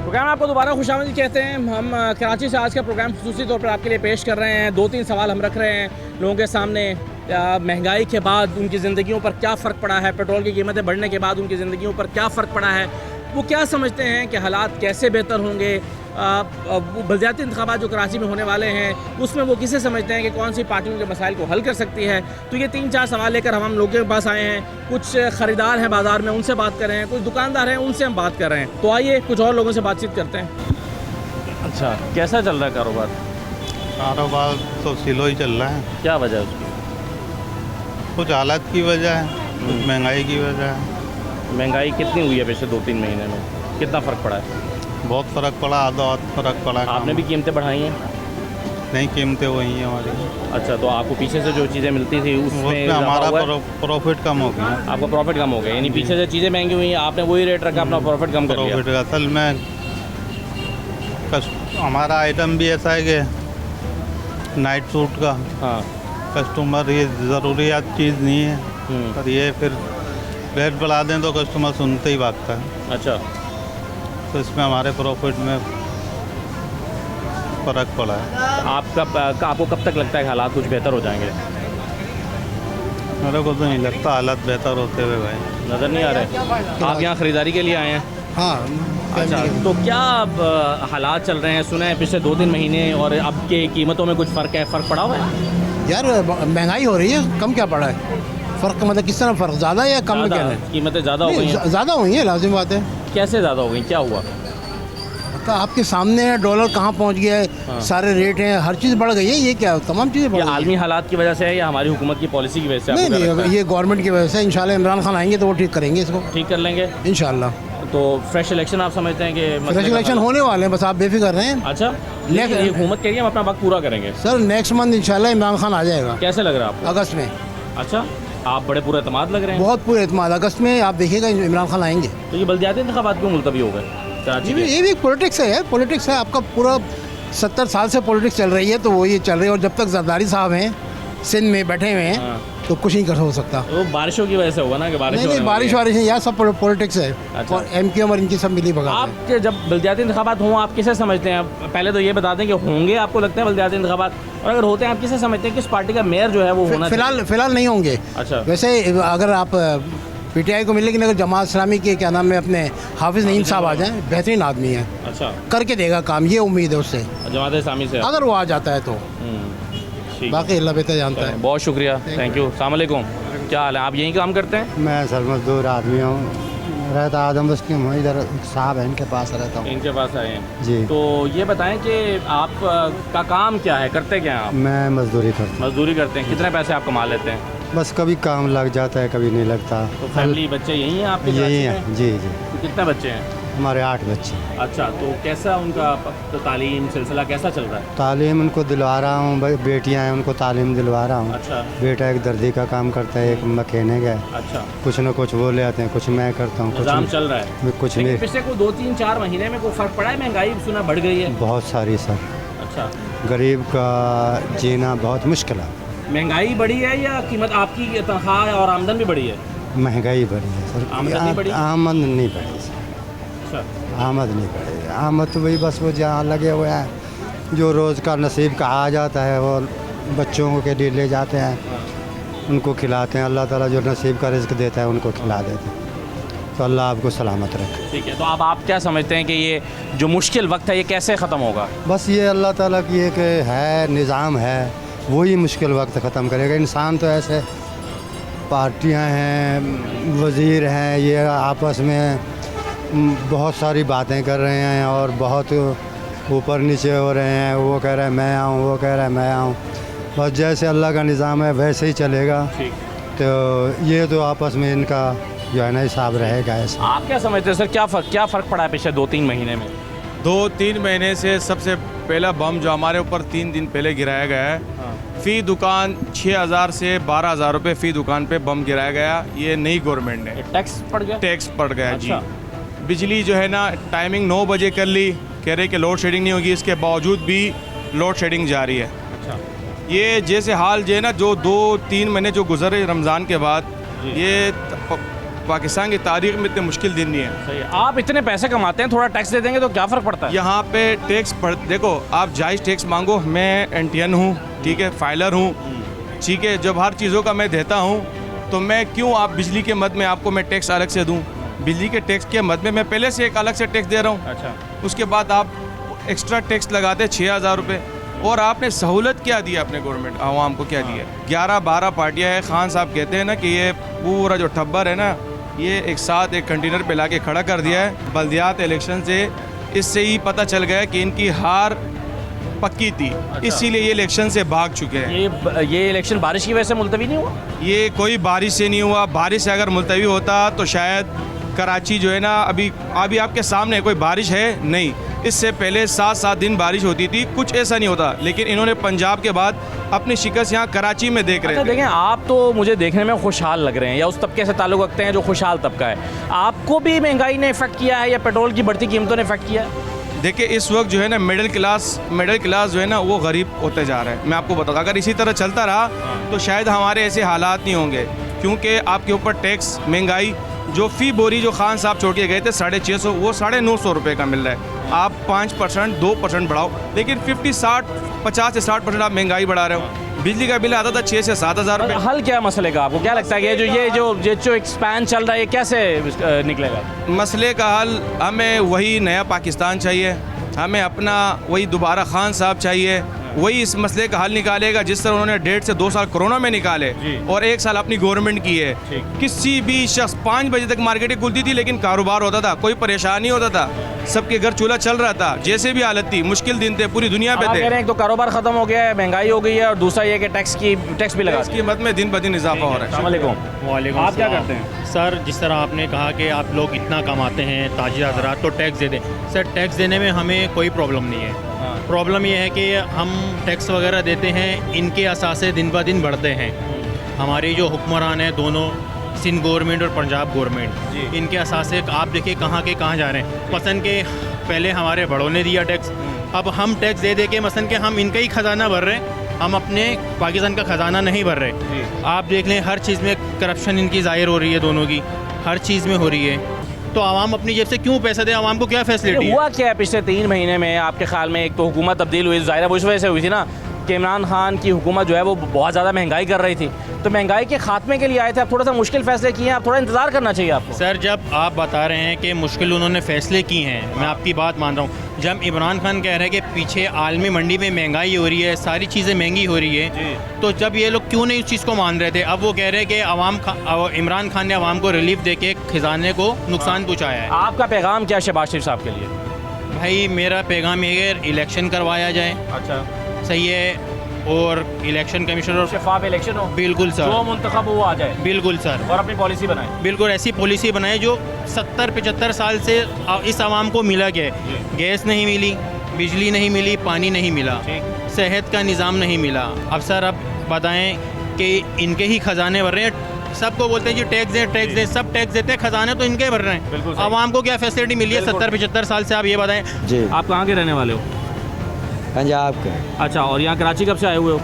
प्रोग्राम आपको दोबारा खुशामदीद कहते हैं। हम कराची से आज का प्रोग्राम खुसूसी तौर पर आपके लिए पेश कर रहे हैं। 2-3 सवाल हम रख रहे हैं लोगों के सामने। महंगाई के बाद उनकी ज़िंदगियों पर क्या फ़र्क पड़ा है, पेट्रोल की कीमतें बढ़ने के बाद उनकी ज़िंदगियों पर क्या फ़र्क पड़ा है, वो क्या समझते हैं कि हालात कैसे बेहतर होंगे। बल्दियाती इंतखाबात जो कराची में होने वाले हैं उसमें वो किसे समझते हैं कि कौन सी पार्टी उनके मसाइल को हल कर सकती है। तो ये 3-4 सवाल लेकर हम लोगों के पास आए हैं। कुछ ख़रीदार हैं बाज़ार में, उनसे बात कर रहे हैं, कुछ दुकानदार हैं, उनसे हम बात कर रहे हैं। तो आइए कुछ और लोगों से बातचीत करते हैं। अच्छा, कैसा चल रहा है कारोबार? कारोबार तो स्लो ही चल रहा है। क्या वजह है उसकी? कुछ हालात की वजह है, कुछ महंगाई की वजह है। महंगाई कितनी हुई है पिछले 2-3 महीने में, कितना फ़र्क पड़ा है? बहुत फ़र्क पड़ा, आधा फ़र्क पड़ा। आपने भी कीमतें बढ़ाई हैं? नहीं, कीमतें वही हैं हमारी। अच्छा, तो आपको पीछे से जो चीज़ें मिलती थी उसमें हमारा प्रॉफिट कम हो गया। आपका प्रॉफिट कम हो गया, यानी पीछे से चीज़ें महंगी हुई हैं, आपने वही रेट रखा, अपना प्रॉफिट कम कर लिया। प्रॉफिट असल में हमारा आइटम भी ऐसा है कि नाइट सूट का, हाँ, कस्टमर ये ज़रूरियात चीज़ नहीं है, पर ये फिर रेट बढ़ा दें तो कस्टमर सुनते ही भागता है। अच्छा, तो इसमें हमारे प्रॉफिट में फ़र्क पड़ा है। आपको कब तक लगता है कि हालात कुछ बेहतर हो जाएंगे? मेरे को तो नहीं लगता हालात बेहतर होते हुए भाई। नज़र नहीं आ रहे। आप यहाँ ख़रीदारी के लिए आए हैं? हाँ। अच्छा, तो क्या हालात चल रहे हैं? सुना है पिछले 2-3 महीने और अब के कीमतों में कुछ फ़र्क पड़ा हुआ है? यार महंगाई हो रही है, कम क्या पड़ा है? फ़र्क मतलब किस तरह फ़र्क, ज़्यादा है या कम? क्या है, कीमतें ज़्यादा हो गई हैं? ज़्यादा हुई है, लाजिम बात है। कैसे ज़्यादा हो गई, क्या हुआ? तो आपके सामने है, डॉलर कहाँ पहुँच गया है। हाँ। सारे रेट हैं, हर चीज़ बढ़ गई है। ये क्या, तमाम चीज़ें बढ़ ये गई हैं। आलमी हालात की वजह से है या हमारी हुकूमत की पॉलिसी की वजह से? नहीं आपको क्या लगता नहीं, है? ये गवर्नमेंट की वजह से। इंशाल्लाह इमरान खान आएंगे तो वो ठीक करेंगे इसको, ठीक कर लेंगे इंशाल्लाह। तो फ्रेश इलेक्शन आप समझते हैं कि फ्रेश इलेक्शन होने वाले हैं, बस आप बेफिक्र रहें। अच्छा, लेकिन ये हुकूमत कह रही है हम अपना वक्त पूरा करेंगे। सर नेक्स्ट मंथ इंशाल्लाह इमरान खान आ जाएगा। कैसे लग रहा है आपको? अगस्त में। अच्छा, आप बड़े पूरे एतमाद लग रहे हैं। बहुत पूरे एतमाद, अगस्त में आप देखिएगा इमरान खान आएंगे। तो ये बल्दियाती इंतखाबात क्यों मुलतवी हो गए कराची के? ये भी पॉलिटिक्स है, पॉलिटिक्स है। आपका पूरा 70 साल से पॉलिटिक्स चल रही है, तो वो ये चल रही है। और जब तक जरदारी साहब हैं सिंध में बैठे हुए हैं, हाँ। तो कुछ नहीं कर हो सकता। वो बारिशों की वजह से होगा ना कि बारिश नहीं, बारिश वारिश नहीं, यार सब पॉलिटिक्स है। अच्छा। और MQM और इनकी सब मिली भगत है। आप जब बल्दियाती इंतखाबात हों, आप किसे समझते हैं? पहले तो ये बता दें कि होंगे, आपको लगता है बल्दियाती इंतखाबात? और अगर होते हैं, आप किसे समझते हैं किस पार्टी का मेयर जो है वो होना चाहिए? फिलहाल नहीं होंगे। अच्छा। वैसे अगर आप PTI को मिले, लेकिन अगर जमात इस्लामी के क्या नाम है अपने हाफिज़ नईम साहब आ जाएं, बेहतरीन आदमी है, अच्छा, करके देगा काम, ये उम्मीद है उससे, जमात इस्लामी से अगर वो आ जाता है तो। ठीक। बाकी अल्लाह बेहतर जानता है। बहुत शुक्रिया, थैंक यू। अस्सलाम वालेकुम, क्या हाल है? आप यहीं काम करते हैं? मैं सर मजदूर आदमी हूँ, रहता आदम बस्ती में, इधर एक साहब है इनके पास रहता हूँ। इनके पास आए हैं जी। तो ये बताएं कि आप का काम क्या है, करते क्या हैं आप? मैं मजदूरी करता हूँ। मजदूरी करते हैं। कितने पैसे आप कमा लेते हैं? बस कभी काम लग जाता है, कभी नहीं लगता। तो फैमिली बच्चे यहीं हैं आपके? यही कराची है। में? जी जी, तो कितने बच्चे हैं? हमारे 8 बच्चे। अच्छा, तो कैसा उनका तालीम सिलसिला कैसा चल रहा है? तालीम उनको दिलवा रहा हूँ, बेटियाँ हैं उनको तालीम दिलवा रहा हूँ। अच्छा। बेटा एक दर्जी का काम करता है, एक मैकेनिक है। अच्छा, कुछ न कुछ वो ले आते हैं, कुछ मैं करता हूँ, निज़ाम कुछ चल रहा है। कुछ लेकिन नहीं। पिछले को 2-3-4 महीने में कोई फ़र्क पड़ा है? महंगाई सुना बढ़ गई है। बहुत सारी सर, अच्छा, गरीब का जीना बहुत मुश्किल है। महंगाई बढ़ी है या कीमत आपकी तनख्वाह और आमदन भी बढ़ी है? महंगाई बढ़ी है सर, आमदन नहीं बढ़ी? आमद नहीं बढ़ी सर, अच्छा, आमद नहीं बढ़ी। आमद तो वही बस वो जहाँ लगे हुए हैं, जो रोज़ का नसीब का आ जाता है वो बच्चों के लिए ले जाते हैं, उनको खिलाते हैं। अल्लाह ताला जो नसीब का रिज़्क देता है उनको खिला देते हैं। तो अल्लाह आपको सलामत रखे। ठीक है, तो अब आप क्या समझते हैं कि ये जो मुश्किल वक्त है ये कैसे ख़त्म होगा? बस ये अल्लाह ताला की एक है निज़ाम है, वही मुश्किल वक्त ख़त्म करेगा। इंसान तो ऐसे पार्टियां हैं, वज़ीर हैं, ये आपस में बहुत सारी बातें कर रहे हैं और बहुत ऊपर नीचे हो रहे हैं। वो कह रहा है मैं आऊँ, वो कह रहा है मैं आऊँ, बस जैसे अल्लाह का निज़ाम है वैसे ही चलेगा। ठीक। तो ये तो आपस में इनका जो है ना हिसाब रहेगा ऐसा। आप क्या समझते हैं सर, क्या फ़र्क पड़ा है पिछले 2-3 महीने में? 2-3 महीने से सबसे पहला बम जो हमारे ऊपर 3 दिन पहले गिराया गया है, फ़ी दुकान 6,000 से 12,000 रुपये फ़ी दुकान पे बम गिराया गया। ये नई गवर्नमेंट ने टैक्स पड़ गया? टैक्स पड़ गया अच्छा। जी। बिजली जो है ना टाइमिंग 9 बजे कर ली, कह रहे कि लोड शेडिंग नहीं होगी, इसके बावजूद भी लोड शेडिंग जारी है। अच्छा, ये जैसे हाल जो है ना, जो 2-3 महीने जो गुजरे रमज़ान के बाद, ये पाकिस्तान की तारीख में इतने मुश्किल दिन नहीं है। सही है। आप इतने पैसे कमाते हैं, थोड़ा टैक्स दे देंगे तो क्या फ़र्क पड़ता है? यहाँ पे टैक्स देखो, आप जायज़ टैक्स मांगो। मैं एंटियन हूँ, ठीक है, फाइलर हूँ, ठीक है। जब हर चीज़ों का मैं देता हूँ तो मैं क्यों आप बिजली के मद में आपको मैं टैक्स अलग से दूँ? बिजली के टैक्स के मद में मैं पहले से एक अलग से टैक्स दे रहा हूँ। अच्छा, उसके बाद आप एक्स्ट्रा टैक्स लगाते 6,000 रुपये। और आपने सहूलत क्या दी अपने गवर्नमेंट आवाम को, क्या दिया? 11-12 पार्टियाँ हैं। खान साहब कहते हैं ना कि ये पूरा जो टब्बर है ना, ये एक साथ एक कंटेनर पे लाके खड़ा कर दिया है। बल्दियात इलेक्शन से इससे ही पता चल गया कि इनकी हार पक्की थी। अच्छा। इसीलिए ये इलेक्शन से भाग चुके हैं। ये इलेक्शन बारिश की वजह से मुलतवी नहीं हुआ? ये कोई बारिश से नहीं हुआ। बारिश से अगर मुलतवी होता तो शायद कराची जो है ना, अभी आपके सामने कोई बारिश है नहीं। इससे पहले 7-7 दिन बारिश होती थी, कुछ ऐसा नहीं होता। लेकिन इन्होंने पंजाब के बाद अपनी शिकस्त यहाँ कराची में देख रहे अच्छा, थे। देखें, आप तो मुझे देखने में खुशहाल लग रहे हैं या उस तबके से ताल्लुक़ रखते हैं जो खुशहाल तबका है। आपको भी महंगाई ने इफ़ेक्ट किया है या पेट्रोल की बढ़ती कीमतों ने इफ़ेक्ट किया है? देखिए इस वक्त जो है ना मिडिल क्लास जो है ना वो गरीब होते जा रहा है। मैं आपको बताऊँ, अगर इसी तरह चलता रहा तो शायद हमारे ऐसे हालात नहीं होंगे, क्योंकि आपके ऊपर टैक्स, महंगाई, जो फ़ी बोरी जो खान साहब छोड़ के गए थे 650, वो 950 रुपये का मिल रहा है। आप 5% 2% बढ़ाओ, लेकिन 50 से 60% आप महंगाई बढ़ा रहे हो। बिजली का बिल आता था 6 से 7 हज़ार रुपये। हल क्या मसले का आपको क्या लगता है कि ये जो एक्सपैंड चल रहा है ये कैसे निकलेगा? मसले का हल, हमें वही नया पाकिस्तान चाहिए, हमें अपना वही दोबारा खान साहब चाहिए, वही इस मसले का हल निकालेगा जिस तरह उन्होंने 1.5 से 2 साल कोरोना में निकाले और 1 साल अपनी गवर्नमेंट की है। किसी भी शख्स 5 बजे तक मार्केटें खुलती थी लेकिन कारोबार होता था, कोई परेशानी होता था, सबके घर चूल्हा चल रहा था, जैसे भी हालत थी, मुश्किल दिन थे, पूरी दुनिया पे थे। एक तो कारोबार खत्म हो गया है, महंगाई हो गई है, और दूसरा ये कि टैक्स भी लगा, कीमत में दिन ब दिन इजाफा हो रहा है। वालेकुम, आप क्या करते हैं सर? जिस तरह आपने कहा कि आप लोग इतना कमाते हैं ताजिर हज़रात, तो टैक्स दे दें। सर टैक्स देने में हमें कोई प्रॉब्लम नहीं है। प्रॉब्लम ये है कि हम टैक्स वगैरह देते हैं, इनके असासे दिन ब दिन बढ़ते हैं। हमारी जो हुक्मरान हैं दोनों, सिंध गवर्नमेंट और पंजाब गवर्नमेंट, इनके असासे आप देखिए कहाँ के कहाँ जा रहे हैं। मसलन के पहले हमारे बड़ों ने दिया टैक्स, अब हम टैक्स दे के मसलन के हम इनका ही ख़जाना भर रहे हैं, हम अपने पाकिस्तान का ख़जाना नहीं भर रहे। आप देख लें हर चीज़ में करप्शन इनकी ज़ाहिर हो रही है, दोनों की हर चीज़ में हो रही है। तो आवाम अपनी जेब से क्यों पैसा दे? आवाम को क्या फैसिलिटी है? हुआ क्या है पिछले 3 महीने में आपके ख्याल में? एक तो हुकूमत तब्दील हुई, ज़ाहिर है वो इस वजह से हुई थी ना कि इमरान खान की हुकूमत जो है वो बहुत ज़्यादा महंगाई कर रही थी, तो महंगाई के खात्मे के लिए आए थे। अब थोड़ा सा मुश्किल फैसले किए हैं, आप थोड़ा इंतज़ार करना चाहिए आपको। सर जब आप बता रहे हैं कि मुश्किल उन्होंने फ़ैसले की हैं, मैं आपकी बात मान रहा हूँ। जब इमरान खान कह रहे हैं कि पीछे आलमी मंडी में महंगाई हो रही है, सारी चीज़ें महंगी हो रही है, तो जब ये लोग क्यों नहीं उस चीज़ को मान रहे थे? अब वो कह रहे हैं कि इमरान खान ने आवाम को रिलीफ दे के खजाने को नुकसान पहुँचाया है। आपका पैगाम क्या है शहबाज शरीफ साहब के लिए? भाई मेरा पैगाम ये है इलेक्शन करवाया जाए। अच्छा, सही है, और इलेक्शन कमीशनर शफाफ इलेक्शन हो। बिल्कुल सर, जो मुंतखब हो वो आ जाए। बिल्कुल सर, और अपनी पॉलिसी बनाए। बिल्कुल ऐसी पॉलिसी बनाए जो 70-75 साल से इस आवाम को मिला गया। गैस नहीं मिली, बिजली नहीं मिली, पानी नहीं मिला, सेहत का निज़ाम नहीं मिला। अब सर अब बताएं कि इनके ही खजाने भर रहे हैं। सबको बोलते हैं जी टैक्स दें, सब टैक्स देते हैं, खजाने तो इनके भर रहे हैं। आवाम को क्या फैसिलिटी मिली है 70-75 साल से? आप ये बताएं जी। आप कहाँ के रहने वाले हो? पंजाब के। अच्छा, और यहाँ कराची कब से आए हुए हो?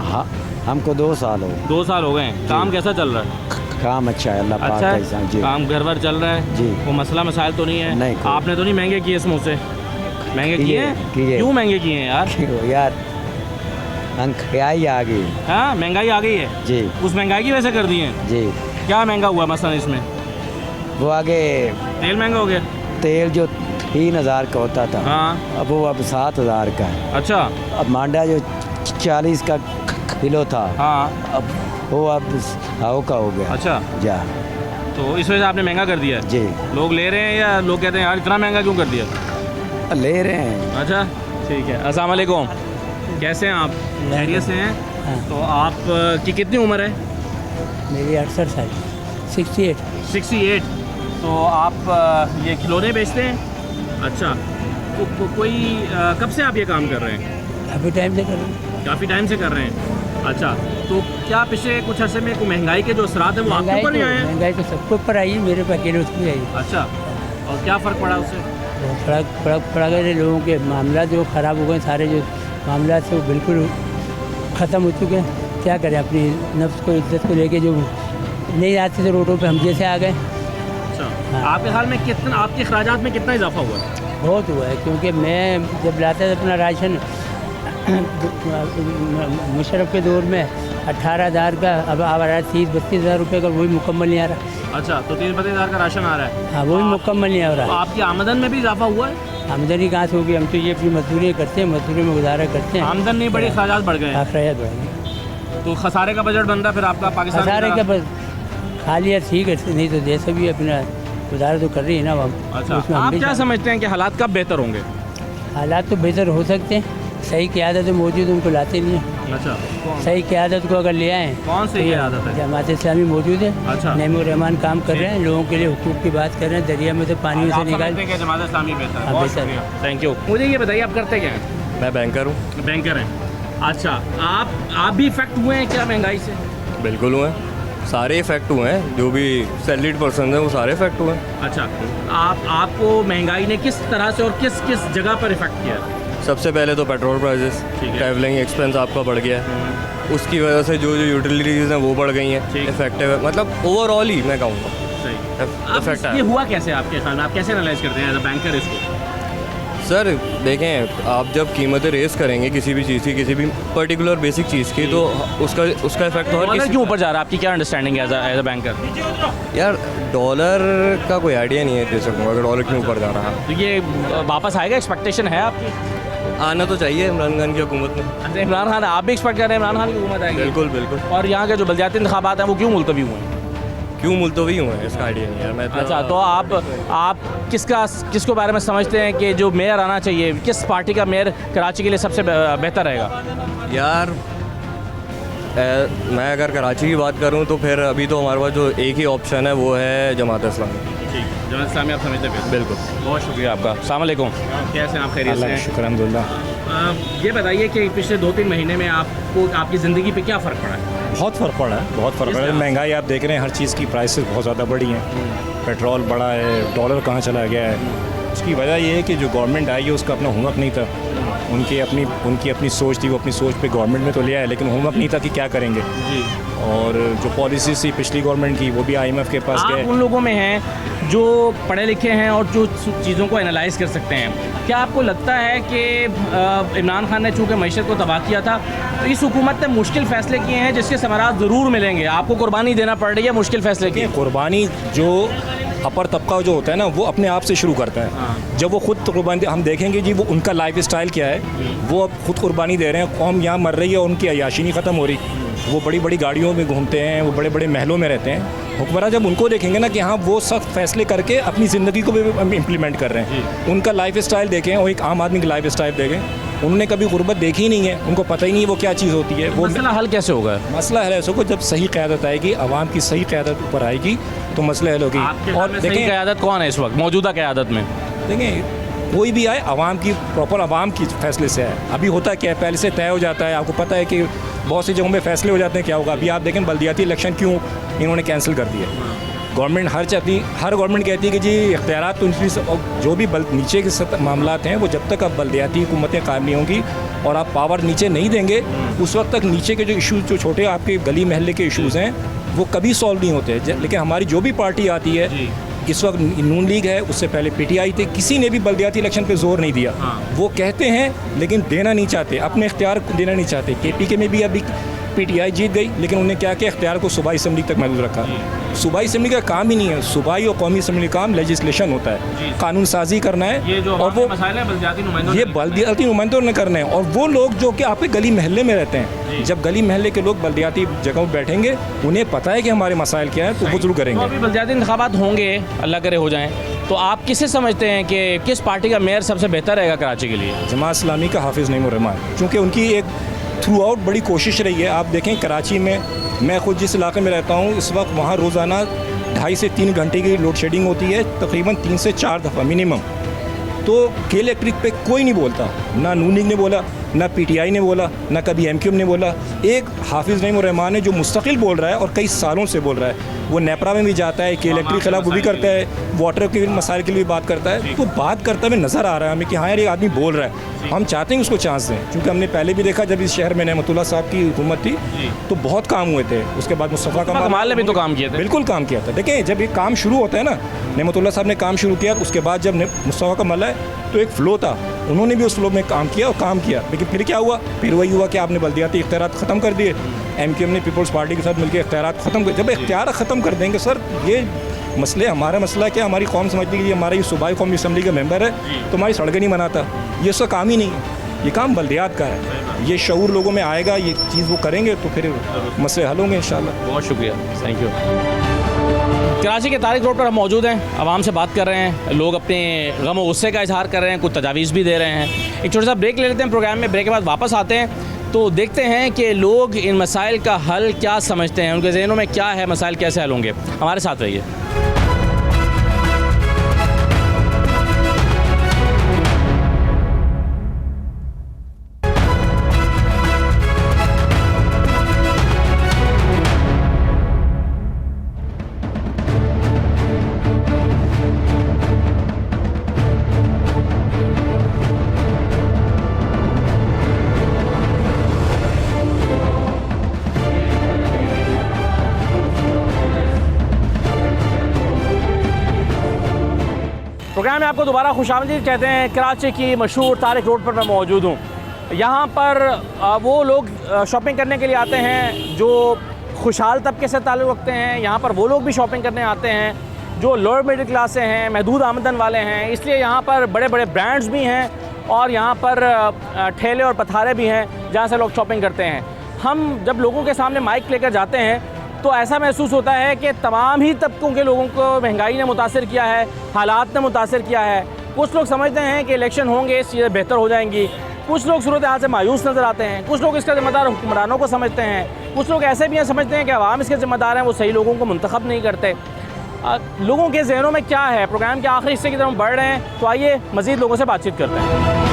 हाँ, हमको 2 साल हो। 2 साल हो गए। काम कैसा चल रहा है? काम अच्छा है, अल्लाह पाक अच्छा का एहसान जी। काम घर वर चल रहा है जी। वो मसला मसाइल तो नहीं है? नहीं। आपने तो नहीं महंगे किए इस मुँह से? महंगे किए हैं? क्यों महंगे किए हैं यार? यार महंगाई आ गई। हाँ, महंगाई आ गई है जी। उस महंगाई की वजह से कर दी है जी। क्या महंगा हुआ मसलन इसमें? वो आगे तेल महंगा हो गया। तेल जो 3000 का होता था, हाँ, अब वो अब 7000 का है। अच्छा। अब मांडा जो 40 का किलो था, हाँ, अब वो अब 100 का हो गया। अच्छा जा, तो इस वजह से आपने महंगा कर दिया है? जी। लोग ले रहे हैं या लोग कहते हैं यार इतना महंगा क्यों कर दिया? ले रहे हैं। अच्छा, ठीक है। अस्सलाम वालेकुम, कैसे हैं आप? खैरियत से हैं? हाँ। तो आप की कितनी उम्र है? मेरी 68 साल। 68। 68। तो आप ये खिलौने बेचते हैं? अच्छा, तो कोई कब से आप ये काम कर रहे हैं? काफ़ी टाइम से कर रहे हैं। काफ़ी टाइम से कर रहे हैं। अच्छा, तो क्या पिछले कुछ अर्से में महंगाई के जो असरात हैं वो आपके ऊपर नहीं आए हैं? महंगाई तो सबके ऊपर आई है, मेरे पे अकेले उसकी आई। अच्छा, और क्या फ़र्क पड़ा उससे? फर्क पड़ा गया, लोगों के मामला जो ख़राब हो गए, सारे जो मामला थे वो बिल्कुल ख़त्म हो चुके हैं। क्या करें, अपनी नफ्स को, इज्जत को लेके जो नहीं आते थे रोडों पे, हम जैसे आ गए। अच्छा, आपके ख्याल में कितना, आपके अखराजात में कितना इजाफा हुआ है? बहुत हुआ है, क्योंकि मैं जब लाता था अपना राशन मुशर्रफ के दौर में 18,000 का, अब आ रहा है 30-32 रुपये का, वही मुकम्मल नहीं आ रहा। अच्छा, तो 30-32 का राशन आ रहा है? हाँ, वही मुकम्मल नहीं आ रहा। तो आपकी आमदन में भी इजाफा हुआ है? आमदनी कहाँ से होगी? हम तो ये अपनी मजदूरी करते हैं, मजदूरी में गुजारा करते हैं। आमदन नहीं बढ़ी, अखराजात बढ़ गए। अखराजात बढ़ गए, तो खसारे का बजट बन रहा है फिर आपका पाकिस्तान? खसारे का बस खाली है, ठीक है, नहीं तो जैसे भी अपना गुजारा तो कर रही है ना हम। अच्छा, आप क्या समझते हैं कि हालात कब बेहतर होंगे? हालात तो बेहतर हो सकते हैं, सही क़यादत मौजूद, उनको लाते नहीं हैं। अच्छा, सही क़यादत को अगर ले आएँ। कौन सी क़यादत है? जमात इस्लामी मौजूद है। अच्छा, नईमुर रहमान काम कर रहे हैं, लोगों के लिए हुकूक की बात कर रहे हैं, दरिया में से पानी से निकाल। जमात इस्लामी बेहतर है? बहुत शुक्रिया, थैंक यू। मुझे ये बताइए आप करते क्या हैं? मैं बैंकर हूँ। बैंकर हैं? अच्छा, आप भी इफेक्ट हुए हैं क्या महंगाई से? बिल्कुल हुए। सारे इफेक्ट हुए हैं, जो भी सैलरीड पर्सन है वो सारे इफेक्ट हुए हैं। अच्छा, आपको महंगाई ने किस तरह से और किस किस जगह पर इफेक्ट किया? सबसे पहले तो पेट्रोल प्राइसेस, ट्रैवलिंग एक्सपेंस आपका बढ़ गया है, उसकी वजह से जो यूटिलिटीज़ हैं वो बढ़ गई हैं, इफेक्टिव है, मतलब ओवरऑल ही मैं कहूँगा इफेक्ट है। ये हुआ कैसे आपके ख्याल में, आप कैसे एनालाइज करते हैं एज अ बैंकर इसको? सर देखें, आप जब कीमतें रेस करेंगे किसी भी चीज़ की, किसी भी पर्टिकुलर बेसिक चीज़ की, तो उसका इफेक्ट तो हर किसी क्यों ऊपर जा रहा है? आपकी क्या अंडरस्टैंडिंग है एज अ बैंकर? यार डॉलर का कोई आइडिया नहीं है दे सकूँगा कि डॉलर क्यों ऊपर जा रहा है। तो ये वापस आएगा, एक्सपेक्टेशन है आपकी? आना तो चाहिए इमरान खान की हुकूमत में। अच्छा, इमरान खान, आप भी एक्सपेक्ट कर रहे हैं इमरान खान की हुकूमत आएगी? बिल्कुल बिल्कुल। और यहाँ के जो बलदियाती इंतखाबात हैं वो क्यों मुलतवी हुए हैं? क्यों मुलतवी हुए हैं इसका आइडिया नहीं यार मैं। अच्छा, तो आप किसको बारे में समझते हैं कि जो मेयर आना चाहिए, किस पार्टी का मेयर कराची के लिए सबसे बेहतर रहेगा? यार मैं अगर कराची की बात करूं तो फिर अभी तो हमारे पास जो एक ही ऑप्शन है वो है जमात इस्लामी। ठीक, जमात इस्लामी आप समझते हैं? बिल्कुल। बहुत शुक्रिया आपका। अस्सलाम वालेकुम, कैसे हैं आप? खैरियत से हैं? शुक्र अल्हम्दुलिल्लाह। ये बताइए कि पिछले 2-3 महीने में आपको आपकी ज़िंदगी पे क्या फ़र्क पड़ा है? बहुत फ़र्क पड़ा है, बहुत फ़र्क पड़ा है। महंगाई आप देख रहे हैं, हर चीज़ की प्राइसेस बहुत ज़्यादा बढ़ी हैं, पेट्रोल बढ़ा है, डॉलर कहाँ चला गया है। उसकी वजह ये है कि जो गवर्नमेंट आई है उसका अपना होमवर्क नहीं था, उनकी अपनी सोच थी, वो अपनी सोच पे गवर्नमेंट में तो लिया है लेकिन होमवर्क नहीं था कि क्या करेंगे जी। और जो पॉलिसीज थी पिछली गवर्नमेंट की वो भी IMF के पास गए। आप उन लोगों में हैं जो पढ़े लिखे हैं और जो चीज़ों को एनालाइज कर सकते हैं। क्या आपको लगता है कि इमरान खान ने चूँकि मईशत को तबाह किया था तो इस हुकूमत ने मुश्किल फ़ैसले किए हैं जिसके समारात ज़रूर मिलेंगे? आपको कुर्बानी देना पड़ रही है मुश्किल फ़ैसले की? कुर्बानी जो अपर तबका जो होता है ना वो अपने आप से शुरू करता है। जब वो खुद कुर्बानी, हम देखेंगे जी वो उनका लाइफ स्टाइल क्या है, वो अब खुद कुर्बानी दे रहे हैं, कौम यहाँ मर रही है, उनकी अय्याशी नहीं ख़त्म हो रही, वो बड़ी बड़ी गाड़ियों में घूमते हैं, वो बड़े बड़े महलों में रहते हैं। हुक्मरान जब उनको देखेंगे ना कि हाँ वो सख्त फैसले करके अपनी ज़िंदगी को भी इम्प्लीमेंट कर रहे हैं, उनका लाइफ स्टाइल देखें और एक आम आदमी की लाइफ स्टाइल देखें, उन्होंने कभी गुर्बत देखी नहीं है, उनको पता ही नहीं है वो क्या चीज़ होती है। वो मसला हल कैसे होगा? मसला हल ऐसा होगा जब सही क़यादत आएगी, आवाम की सही क़यादत ऊपर आएगी तो मसला हल होगी। और देखिए क़यादत कौन है इस वक्त मौजूदा क़यादत में? देखें कोई भी आए आवाम की प्रॉपर आवाम की फैसले से है। अभी होता क्या है, पहले से तय हो जाता है, आपको पता है कि बहुत सी जगहों में फैसले हो जाते हैं क्या होगा। अभी आप देखें बल्दियाती इलेक्शन क्यों इन्होंने कैंसिल कर दिए। गवर्नमेंट हर गवर्नमेंट कहती है कि जी इख्तियारात तो जो भी नीचे के मामलात हैं वो जब तक अब बल्दियाती हुकूमतें कायम नहीं होंगी और आप पावर नीचे नहीं देंगे उस वक्त तक नीचे के जो इशूज़ जो छोटे आपके गली महल्ले के इशूज़ हैं वो कभी सॉल्व नहीं होते। लेकिन हमारी जो भी पार्टी आती है, इस वक्त नून लीग है, उससे पहले PTI थे, किसी ने भी बल्दियाती इलेक्शन पे जोर नहीं दिया। वो कहते हैं लेकिन देना नहीं चाहते, अपने इख्तियार को देना नहीं चाहते। KPK में भी अभी PTI जीत गई लेकिन उन्होंने क्या किया, इख्तियार को सूबाई असम्बली तक महदूद रखा। सूबाई असम्बली का काम ही नहीं है, सूबाई और कौमी असम्बली का काम लेजिस्लेशन होता है, कानून साजी करना है। ये जो और वो बल्दियाती नुमाइंदों ने करना है। और वो लोग जो कि आपके गली महल्ले में रहते हैं, जब गली महल्ले के लोग बल्दियाती जगहों पर बैठेंगे उन्हें पता है कि हमारे मसाइल क्या है तो वो जरूर करेंगे। अभी बल्दियाती इंतखाबात होंगे, अल्लाह करे हो जाएं, तो आप किसे समझते हैं कि किस पार्टी का मेयर सबसे बेहतर रहेगा कराची के लिए? जमात इस्लामी का हाफिज़ नईमुर रहमान, क्योंकि उनकी एक थ्रू आउट बड़ी कोशिश रही है। आप देखें कराची में, मैं खुद जिस इलाके में रहता हूँ इस वक्त वहाँ रोज़ाना 2.5 से 3 घंटे की लोड शेडिंग होती है, तकरीबन 3 से 4 दफ़ा मिनिमम। तो के इलेक्ट्रिक पे कोई नहीं बोलता, ना नून लीग ने बोला, ना PTI ने बोला, ना कभी MQM ने बोला। एक हाफिज़ नईमुर रहमान है जो मुस्तकिल बोल रहा है और कई सालों से बोल रहा है। वो नेपरा में भी जाता है, के इलेक्ट्रिक के खिलाफ वो भी करता है, वाटर के मसाइल के लिए भी बात करता है। तो बात करते हुए नज़र आ रहा है हमें कि हाँ यार ये आदमी बोल रहा है, हम चाहते हैं उसको चांस दें। क्योंकि हमने पहले भी देखा जब इस शहर में नेमतुल्लाह साहब की हुकूमत थी तो बहुत काम हुए थे। उसके बाद मुस्तफ़ा कमाल ने भी तो काम किया था, बिल्कुल काम किया था। देखें जब ये काम शुरू होता है ना, नेमतुल्लाह साहब ने काम शुरू किया, उसके बाद जब मुस्तफ़ा कमाल आए तो एक फ़्लो था, उन्होंने भी उस फ़्लो में काम किया और काम किया। लेकिन फिर क्या हुआ, फिर वही हुआ कि आपने बल्दियाती इख्तियारात ख़त्म कर दिए। MQM ने पीपल्स पार्टी के साथ मिलकर इख्तियारात ख़त्म कर, जब इख्तियार ख़त्म कर देंगे सर, ये मसले हमारा मसला क्या, हमारी कौम समझती है कि हमारा ये सूबाई कौमी असम्बली का मेंबर है तो हमारी सड़कें नहीं बनाता, ये उसका काम ही नहीं है, ये काम बल्दियात का है। ये शऊर लोगों में आएगा, ये चीज़ वो करेंगे तो फिर मसले हल होंगे इंशाल्लाह। बहुत शुक्रिया, थैंक यू। कराची के तारिक रोड पर हम मौजूद हैं, आवाम से बात कर रहे हैं, लोग अपने गम और गुस्से का इजहार कर रहे हैं, कुछ तजावीज़ भी दे रहे हैं। एक छोटा सा ब्रेक ले लेते हैं प्रोग्राम में, ब्रेक के बाद वापस आते हैं तो देखते हैं कि लोग इन मसाइल का हल क्या समझते हैं, उनके जहनों में क्या है, मसाइल कैसे हल होंगे। हमारे साथ रहिए। प्रोग्राम में आपको दोबारा खुशामदीद कहते हैं। कराची की मशहूर तारिक रोड पर मैं मौजूद हूँ। यहाँ पर वो लोग शॉपिंग करने के लिए आते हैं जो खुशहाल तबके से ताल्लुक़ रखते हैं। यहाँ पर वो लोग भी शॉपिंग करने आते हैं जो लोअर मिडिल क्लास से हैं, महदूद आमदन वाले हैं। इसलिए यहाँ पर बड़े बड़े ब्रांड्स भी हैं और यहाँ पर ठेले और पथारे भी हैं जहाँ से लोग शॉपिंग करते हैं। हम जब लोगों के सामने माइक लेकर जाते हैं तो ऐसा महसूस होता है कि तमाम ही तबकों के लोगों को महंगाई ने मुतासिर किया है, हालात ने मुतासिर किया है। कुछ लोग समझते हैं कि इलेक्शन होंगे चीज़ें बेहतर हो जाएंगी, कुछ लोग सूरत हाल से मायूस नज़र आते हैं, कुछ लोग इसका ज़िम्मेदार हुक्मरानों को समझते हैं, कुछ लोग ऐसे भी हैं समझते हैं कि अवाम इसके ज़िम्मेदार हैं, वो सही लोगों को मुंतखब नहीं करते। लोगों के जहनों में क्या है? प्रोग्राम के आखिरी हिस्से की तरफ बढ़ रहे हैं, तो आइए मज़ीद लोगों से बातचीत करते हैं।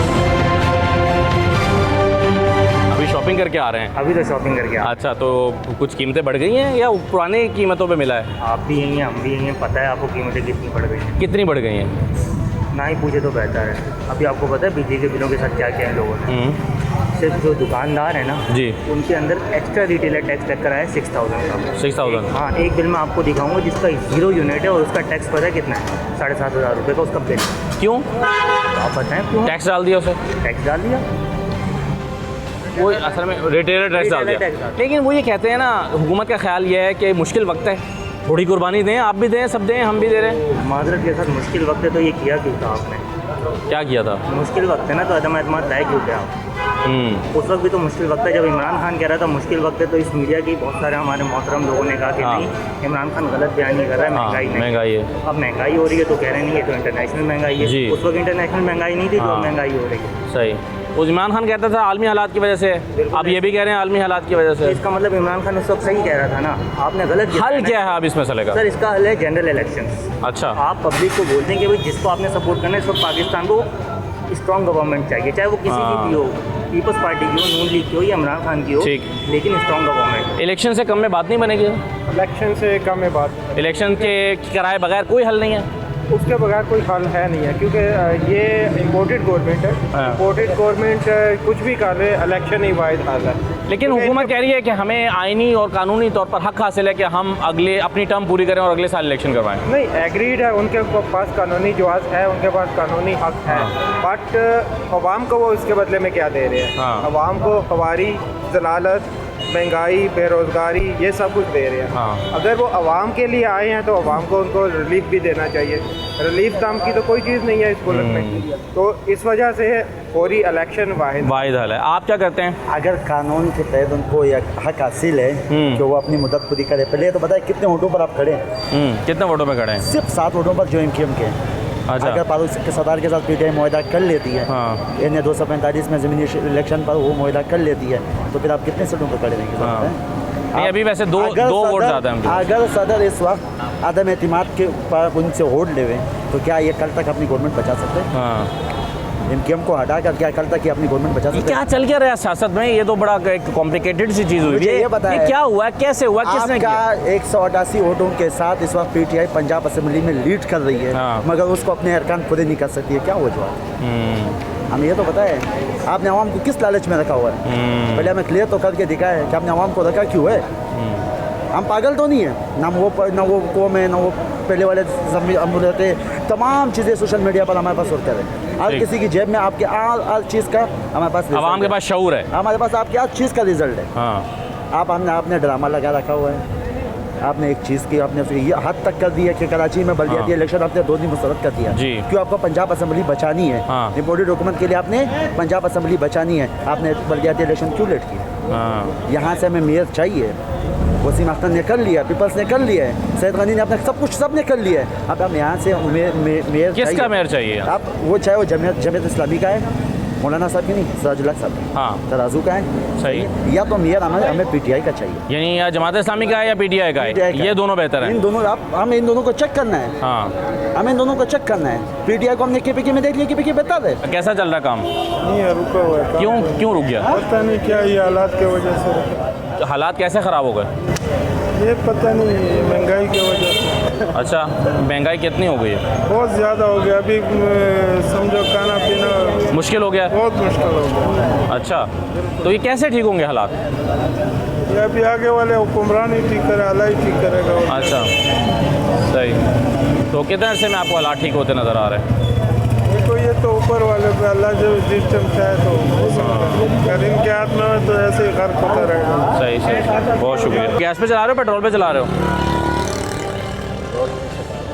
शॉपिंग करके आ रहे हैं? अभी तो शॉपिंग करके आ रहे हैं। अच्छा, तो कुछ कीमतें बढ़ गई हैं या पुरानी कीमतों पे मिला है? आप भी यही हैं, हम भी यही हैं। पता है आपको कीमतें कितनी बढ़ गई हैं? कितनी बढ़ गई हैं? ना ही पूछे तो बेहतर है। अभी आपको पता है बिजली के बिलों के साथ क्या क्या है लोगों ने? सिर्फ जो दुकानदार है ना जी, उनके अंदर एक्स्ट्रा रिटेलर टैक्स लग कर आया 6000 का। 6000? हाँ, एक बिल मैं आपको दिखाऊंगा जिसका 0 यूनिट है और उसका टैक्स पता है कितना है? 7500 रुपये का उसका बिल। क्यों? आप बताएं क्यों? टैक्स डाल दिया उसे? टैक्स डाल दिया, वो असल में रिटेलर टैक्स डाल दिया। लेकिन वो ये कहते हैं ना, हुकूमत का ख्याल ये है कि मुश्किल वक्त है, थोड़ी कुर्बानी दें, आप भी दें, सब दें, हम भी दे रहे हैं। माजरत के साथ मुश्किल वक्त है तो ये किया क्यों था आपने? क्या किया था? मुश्किल वक्त है ना तो अदम एतमाद लाए क्यों थे आप? उस वक्त भी तो मुश्किल वक्त है जब इमरान खान कह रहा था मुश्किल वक्त है, तो इस मीडिया की बहुत सारे हमारे मोहतरम लोगों ने कहा कि नहीं, इमरान खान गलत बयान नहीं कर रहा है, महंगाई है। अब महंगाई हो रही है तो कह रहे नहीं है तो इंटरनेशनल महंगाई है। उस वक्त इंटरनेशनल महंगाई नहीं थी तो महंगाई हो रही है। सही। उस इमरान खान कहता था आलमी हालात की वजह से, अब ये भी कह रहे हैं आलमी हालात की वजह से। इसका मतलब इमरान खान उस वक्त सही कह रहा था ना, आपने गलत। हल क्या है अब इस मसले का? सर, इसका हल है जनरल इलेक्शन। अच्छा, आप पब्लिक को बोलते हैं कि भाई जिसको आपने सपोर्ट करना है, इस वक्त पाकिस्तान को स्ट्रॉन्ग गवर्नमेंट चाहिए, चाहे वो किसी की भी हो, पीपल्स पार्टी की हो, नून लीग की हो या इमरान खान की हो, लेकिन स्ट्रॉन्ग गवर्नमेंट। इलेक्शन से कम में बात नहीं बनेगी? इलेक्शन से कम में बात, इलेक्शन के कराए बगैर कोई हल नहीं है? उसके बगैर कोई हल है नहीं है, क्योंकि ये इम्पोर्टेड गवर्नमेंट है। इम्पोर्टेड गवर्नमेंट कुछ भी कर ले, इलेक्शन ही वाहिद हल है। लेकिन हुकूमत कह रही है कि हमें आइनी और कानूनी तौर पर हक हासिल है कि हम अगले अपनी टर्म पूरी करें और अगले साल इलेक्शन करवाएं। नहीं, एग्रीड है, उनके पास कानूनी जवाज़ है, उनके पास कानूनी हक है, बट अवाम को वो इसके बदले में क्या दे रहे हैं? अवाम को हवारी, जलालत, महंगाई, बेरोज़गारी, ये सब कुछ दे रहे हैं। अगर वो अवाम के लिए आए हैं तो अवाम को उनको रिलीफ भी देना चाहिए। रिलीफ नाम की तो कोई चीज़ नहीं है इस मुल्क में, तो इस वजह से फौरी इलेक्शन वाहिद हल है। आप क्या करते हैं? अगर कानून के तहत उनको यह हक हासिल है कि वो अपनी मुद्दत पूरी करे। पहले तो बताए कितने वोटों पर आप खड़े हैं? कितने वोटों पर खड़े हैं? सिर्फ 7 वोटों पर जो MKM के हैं। अच्छा। अगर फारूक के सरदार के साथ PTI मुआहदा कर लेती है, इन्हें 245 में ज़मीनी इलेक्शन पर वो मुआहदा कर लेती है, तो फिर आप कितने सीटों पर खड़े रहेंगे? नहीं, अभी वैसे दो वोट ज़्यादा हैं। अगर सदर इस वक्त अदम एतमाद के पर उनसे वोट लेवे तो क्या ये कल तक अपनी गवर्नमेंट बचा सकते हैं? MKM को हटा कर क्या कल तक ये अपनी गवर्नमेंट बचा सकते हैं? क्या चल क्या रहा है सियासत में? ये तो बड़ा कॉम्प्लिकेटेड सी चीज़ हुई है। ये बताया क्या हुआ, कैसे हुआ, किसने किया? 188 वोटों के साथ इस वक्त PTI पंजाब असेंबली में लीड कर रही है, मगर उसको अपने अरकान पूरे नहीं कर सकती है। क्या वजह है? हमें ये तो बताए आपने आवाम को किस लालच में रखा हुआ है? पहले हमें क्लियर तो करके दिखाया है कि आपने आवाम को रखा क्यों है। हम पागल तो नहीं है, ना वो कौम है, ना वो पहले वाले रहते, तमाम चीज़ें सोशल मीडिया पर हमारे पास होते हैं। हर किसी की जेब में आपके हर चीज़ का हमारे पास, आवाम के पास शऊर है, हमारे पास आपके हर चीज़ का रिजल्ट है। आपने ड्रामा लगा रखा हुआ है। आपने एक चीज़ की आपने ये हद तक कर दिया कि कराची में बल्दियाती इलेक्शन आपने 2 दिन मुस्तरद कर दिया। क्यों? आपको पंजाब असेंबली बचानी है। इम्पोर्टेड डॉक्यूमेंट के लिए आपने पंजाब असेंबली बचानी है, आपने बल्दियाती इलेक्शन क्यों लेट किया? यहाँ से हमें मेयर चाहिए, वसीम अख्तर ने कर लिया, पीपल्स ने कर लिया है, सैयद गनी ने अपने सब ने कर लिया है। अब हम यहाँ से मेयर किसका मेयर चाहिए? आप वो चाहे वो जमीयत इस्लामी का है, मौलाना साहब की नहीं, सिराजुल्लाह साहब तराजू का है, सही, या तो मेयर हमें PTI का चाहिए, यानी या जमात इस्लामी का है या PTI का है, ये दोनों बेहतर है। इन दोनों हमें इन दोनों को चेक करना है। हमें इन दोनों को चेक करना है। PTI को हमने KPK में देख लिया, KPK बेहतर है। कैसा चल रहा काम? नहीं है, रुका हुआ है। क्यों रुक गया? पता नहीं क्या ये हालात की वजह से। हालात कैसे ख़राब हो गए? ये पता नहीं, महंगाई की वजह से। अच्छा, महंगाई कितनी हो गई है? बहुत ज़्यादा हो गया। अभी समझो खाना पीना मुश्किल हो गया, बहुत मुश्किल हो गया। अच्छा, तो ये कैसे ठीक होंगे हालात? ये अभी आगे वाले हुक्मरान ही ठीक करे, अल्लाह ही ठीक करेगा। अच्छा, सही। तो कितने अरसे में आपको हालात ठीक होते नज़र आ रहे हैं? देखो ये तो ऊपर वाले पे अल्लाह जो सिस्टम चाहे तो अगर इनके हाथ में हो तो ऐसे ही गर्क होता रहेगा। सही सही, बहुत शुक्रिया। गैस पे चला रहे हो पेट्रोल पे चला रहे हो?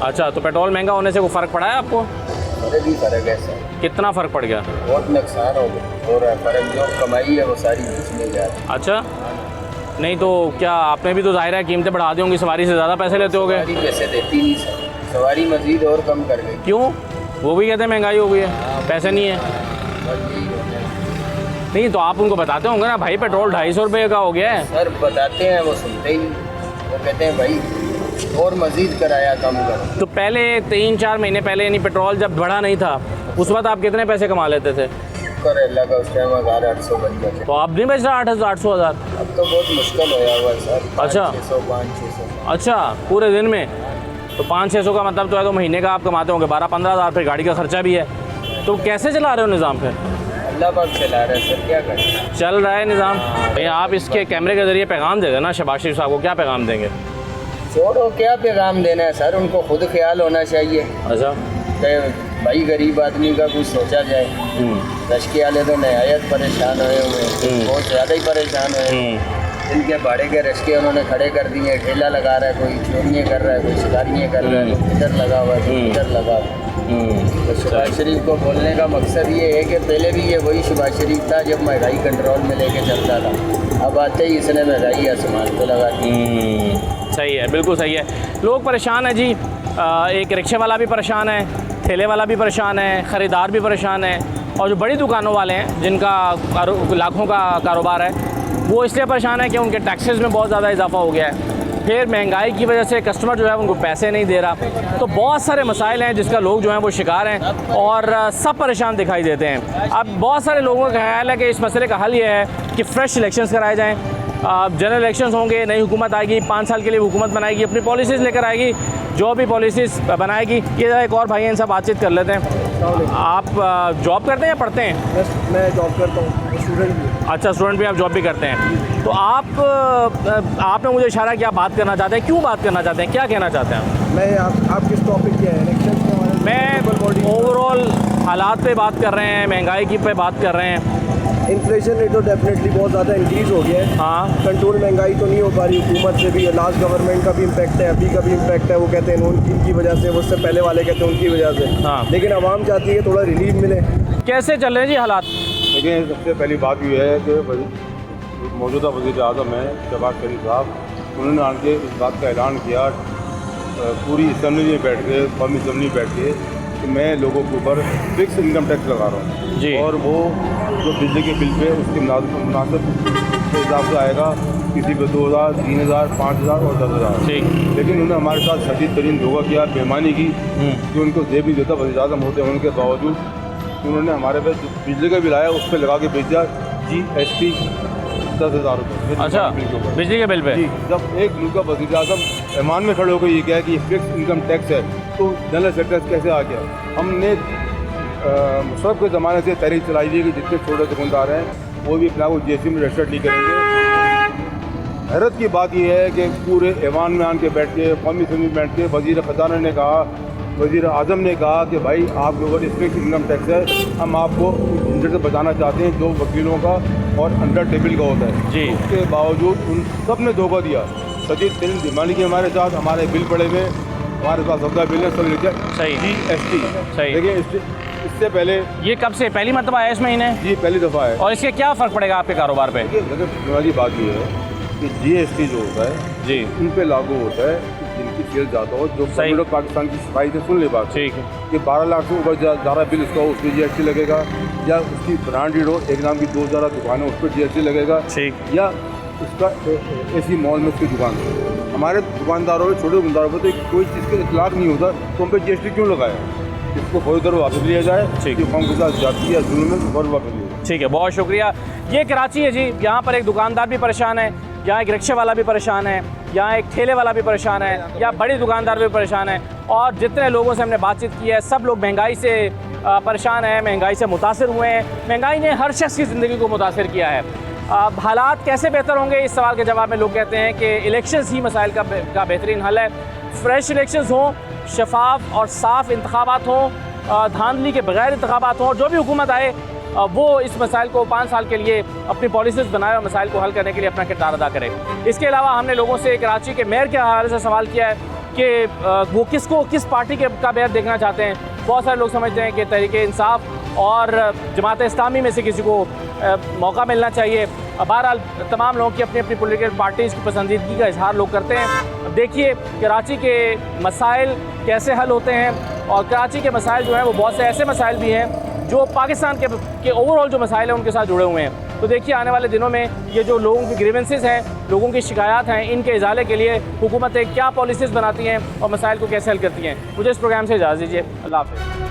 अच्छा, तो पेट्रोल महंगा होने से कोई फ़र्क पड़ा है आपको? अरे भी फ़र्क है सर। कितना फ़र्क पड़ गया? बहुत नुकसान हो रहा है, फ़र्क जो कमाई है वो सारी इसमें जा रही है। अच्छा, नहीं तो क्या आपने भी तो ज़ाहिर है कीमतें बढ़ा दी होंगी, सवारी से ज़्यादा पैसे लेते होगे? सवारी पैसे देती नहीं सर, सवारी मज़ीद और कम कर गई। क्यों? वो भी कहते हैं महंगाई हो गई है, पैसे नहीं है। नहीं तो आप उनको बताते होंगे ना भाई पेट्रोल 250 रुपये का हो गया है। सर बताते हैं, वो सुनते ही नहीं। वो कहते हैं भाई और मज़ीद कराया कम करो। तो पहले 3-4 महीने पहले यानी पेट्रोल जब बढ़ा नहीं था उस वक्त आप कितने पैसे कमा लेते थे? कर अल्लाह का उस टाइम 1800 बन गया। तो अब नहीं बच रहा 800 हज़ार? अब तो बहुत मुश्किल होया हुआ है सर। अच्छा 500-600। अच्छा, पूरे दिन में तो 500-600 का मतलब तो है, तो महीने का आप कमाते होंगे 12-15 हज़ार, फिर गाड़ी का खर्चा भी है। तो कैसे चला रहे हो निज़ाम फिर? अल्लाह पाक चला रहा है सर, क्या करें। चल रहा है निज़ाम। भैया आप इसके कैमरे के ज़रिए पैगाम दे देना शहबाज शरीफ साहब को, क्या पैगाम देंगे? छोड़ो, क्या पैगाम देना है सर, उनको खुद ख्याल होना चाहिए। अच्छा, भाई गरीब आदमी का कुछ सोचा जाए। रश्के वाले तो नहायत परेशान हुए हैं, बहुत ज़्यादा ही परेशान हुए हैं। इनके भाड़े के रश्के उन्होंने खड़े कर दिए, ठेला लगा रहा है, कोई चोरियाँ कर रहा है, कोई शिकारियाँ कर रहा है, कोई इधर लगा हुआ है, कोई इधर लगा हुआ है। तो शहबाज शरीफ को बोलने का मकसद ये है कि पहले भी ये वही शहबाज शरीफ था जब महंगाई कंट्रोल में लेके चलता था, अब आते ही इसने महंगाई आसमान पे लगा दी। सही है, बिल्कुल सही है। लोग परेशान हैं जी, एक रिक्शे वाला भी परेशान है, ठेले वाला भी परेशान है, ख़रीदार भी परेशान है, और जो बड़ी दुकानों वाले हैं जिनका लाखों का कारोबार है वो इसलिए परेशान है कि उनके टैक्सेस में बहुत ज़्यादा इजाफा हो गया है। फिर महंगाई की वजह से कस्टमर जो है उनको पैसे नहीं दे रहा। तो बहुत सारे मसाइल हैं जिसका लोग जो हैं वो शिकार हैं और सब परेशान दिखाई देते हैं। अब बहुत सारे लोगों का ख्याल है कि इस मसले का हल ये है कि फ़्रेश इलेक्शंस कराए जाएँ, जनरल इलेक्शंस होंगे, नई हुकूमत आएगी, 5 साल के लिए हुकूमत बनाएगी, अपनी पॉलिसीज़ लेकर आएगी, जो भी पॉलिसीज़ बनाएगी। ये एक और भाई हैं, इनसे बातचीत कर लेते हैं। आप जॉब करते हैं या पढ़ते हैं? मैं जॉब करता हूँ, स्टूडेंट भी। अच्छा, स्टूडेंट भी, आप जॉब भी करते हैं। तो आपने मुझे इशारा किया बात करना चाहते हैं, क्यों बात करना चाहते हैं, क्या कहना चाहते हैं? मैं आप किस टॉपिक के हैं? इलेक्शन के बारे में? मैं ओवरऑल हालात पे बात कर रहे हैं, महंगाई की पे बात कर रहे हैं। इन्फ्लेशन रेट तो डेफिनेटली बहुत ज़्यादा इंक्रीज़ हो गया है। हाँ, कंट्रोल महंगाई तो नहीं हो पा रही, हुकूमत से भी, लास्ट गवर्नमेंट का भी इम्पैक्ट है, अभी का भी इम्पैक्ट है। वो कहते हैं उनकी वजह से, उससे पहले वाले कहते हैं उनकी वजह से। हाँ, लेकिन आवाम चाहती है थोड़ा रिलीफ मिले। कैसे चल रहे हैं जी हालात? देखिए, सबसे पहली बात ये है कि मौजूदा वज़ीर आज़म है शहबाज शरीफ साहब, उन्होंने आके इस बात का ऐलान किया पूरी असम्बली में बैठ के, कौमी असम्बली में बैठ के, कि मैं लोगों के ऊपर फिक्स इनकम टैक्स लगा रहा हूँ जी, और वो जो बिजली के बिल पे उसके मुनासिब के हिसाब से आएगा, किसी पे 2000, 3000, 5000 और 10,000। ठीक। लेकिन उन्होंने हमारे साथ शदीद तरीन धोखा किया, बेईमानी की, कि उनको जेब नहीं देता वज़ीर आज़म होते होने के बावजूद उन्होंने हमारे पे बिजली का बिल आया उस पर लगा के भेज दिया GST 10,000 रुपये। अच्छा, बिजली के बिल पे? जी। जब एक मुल्क का वज़ीर आज़म ऐमान में खड़े होकर ये कहा कि फिक्स इनकम टैक्स है, तो जनरल सेक्टर कैसे आ गया? हमने मुशर्रफ के ज़माने से तहरीक चलाई थी कि जितने छोटे दुकानदार हैं वो भी अपना GST में रजिस्टर्ड नहीं करेंगे। हैरत की बात यह है कि पूरे ऐवान में आन के बैठ के, कौमी असम्बली में बैठ के वज़ीर ख़जाना ने कहा, वज़ीर आज़म ने कहा कि भाई आपके ऊपर फिक्स इनकम टैक्स है, हम आपको झंझट से बचाना चाहते हैं जो वकीलों का और अंडर टेबल का होता है जी। उसके बावजूद उन सब ने धोखा दिया। शदीद तरीन बेईमानी की हमारे साथ, हमारे बिल पड़े हुए, हमारे पास सबका बिल है, सब नीचे सही GST सही। देखिए इससे पहले ये कब से पहली मरतबा आया इस महीने? जी, पहली दफ़ा है। और इसके क्या फ़र्क पड़ेगा आपके कारोबार पे? देखिए, बात ये है कि GST जो होता है जी, उन पे लागू होता है जिनकी सेल ज़्यादा हो, जो गवर्नमेंट पाकिस्तान की सफाई से सुन ले बात। ठीक है कि 12 लाख से ऊपर ज़्यादा बिल उसका, उस पर GST लगेगा, या उसकी ब्रांडेड हो, एक नाम की 2,000 दुकान है, उस पर GST लगेगा। ठीक। या उसका ऐसी मॉल में उसकी दुकान है। हमारे दुकानदारों में, छोटे दुकानदारों में तो कोई चीज़ का इतलाक नहीं होता, तो उन पर GST क्यों लगाया? इसको फौरी तौर वापस लिया जाए। ठीक है, कौम के साथ जाती है जुल्म में फौरी वापस लिया जाए। ठीक है, बहुत शुक्रिया। ये कराची है जी, यहाँ पर एक दुकानदार भी परेशान है, यहाँ एक रिक्शे वाला भी परेशान है, यहाँ एक ठेले वाला भी परेशान है, या बड़ी दुकानदार भी परेशान है, और जितने लोगों से हमने बातचीत की है सब लोग महंगाई से परेशान हैं, महंगाई से मुतासिर हुए हैं। महंगाई ने हर शख्स की ज़िंदगी को मुतासिर किया है। हालात कैसे बेहतर होंगे, इस सवाल के जवाब में लोग कहते हैं कि इलेक्शंस ही मसाइल का बेहतरीन हल है। फ्रेश इलेक्शंस हों शफाफ और साफ इंतखाबात हों, धांधली के बगैर इंतखाबात हों, और जो भी हुकूमत आए वो इस मसाइल को 5 साल के लिए अपनी पॉलिसीज़ बनाए और मसाइल को हल करने के लिए अपना किरदार अदा करे। इसके अलावा हमने लोगों से कराची के मेयर के हवाले से सवाल किया है कि वो किस पार्टी का मेयर देखना चाहते हैं। बहुत सारे लोग समझते हैं कि तहरीक इंसाफ और जमात इस्लामी में से किसी को मौका मिलना चाहिए। बहरहाल तमाम लोगों की अपनी अपनी पॉलिटिकल पार्टीज़ की पसंदीदगी का इजहार लोग करते हैं। देखिए कराची के मसाइल कैसे हल होते हैं, और कराची के मसाइल जो हैं वो बहुत से ऐसे मसाइल भी हैं जो पाकिस्तान के ओवरऑल जो मसाइल हैं उनके साथ जुड़े हुए हैं। तो देखिए आने वाले दिनों में ये जो लोगों की ग्रीवेंसेस हैं, लोगों की शिकायत हैं, इनके इजाले के लिए हुकूमतें क्या पॉलिसीज़ बनाती हैं और मसाइल को कैसे हल करती हैं। मुझे इस प्रोग्राम से इजाज़त दीजिए। अल्लाह हाफ़िज़।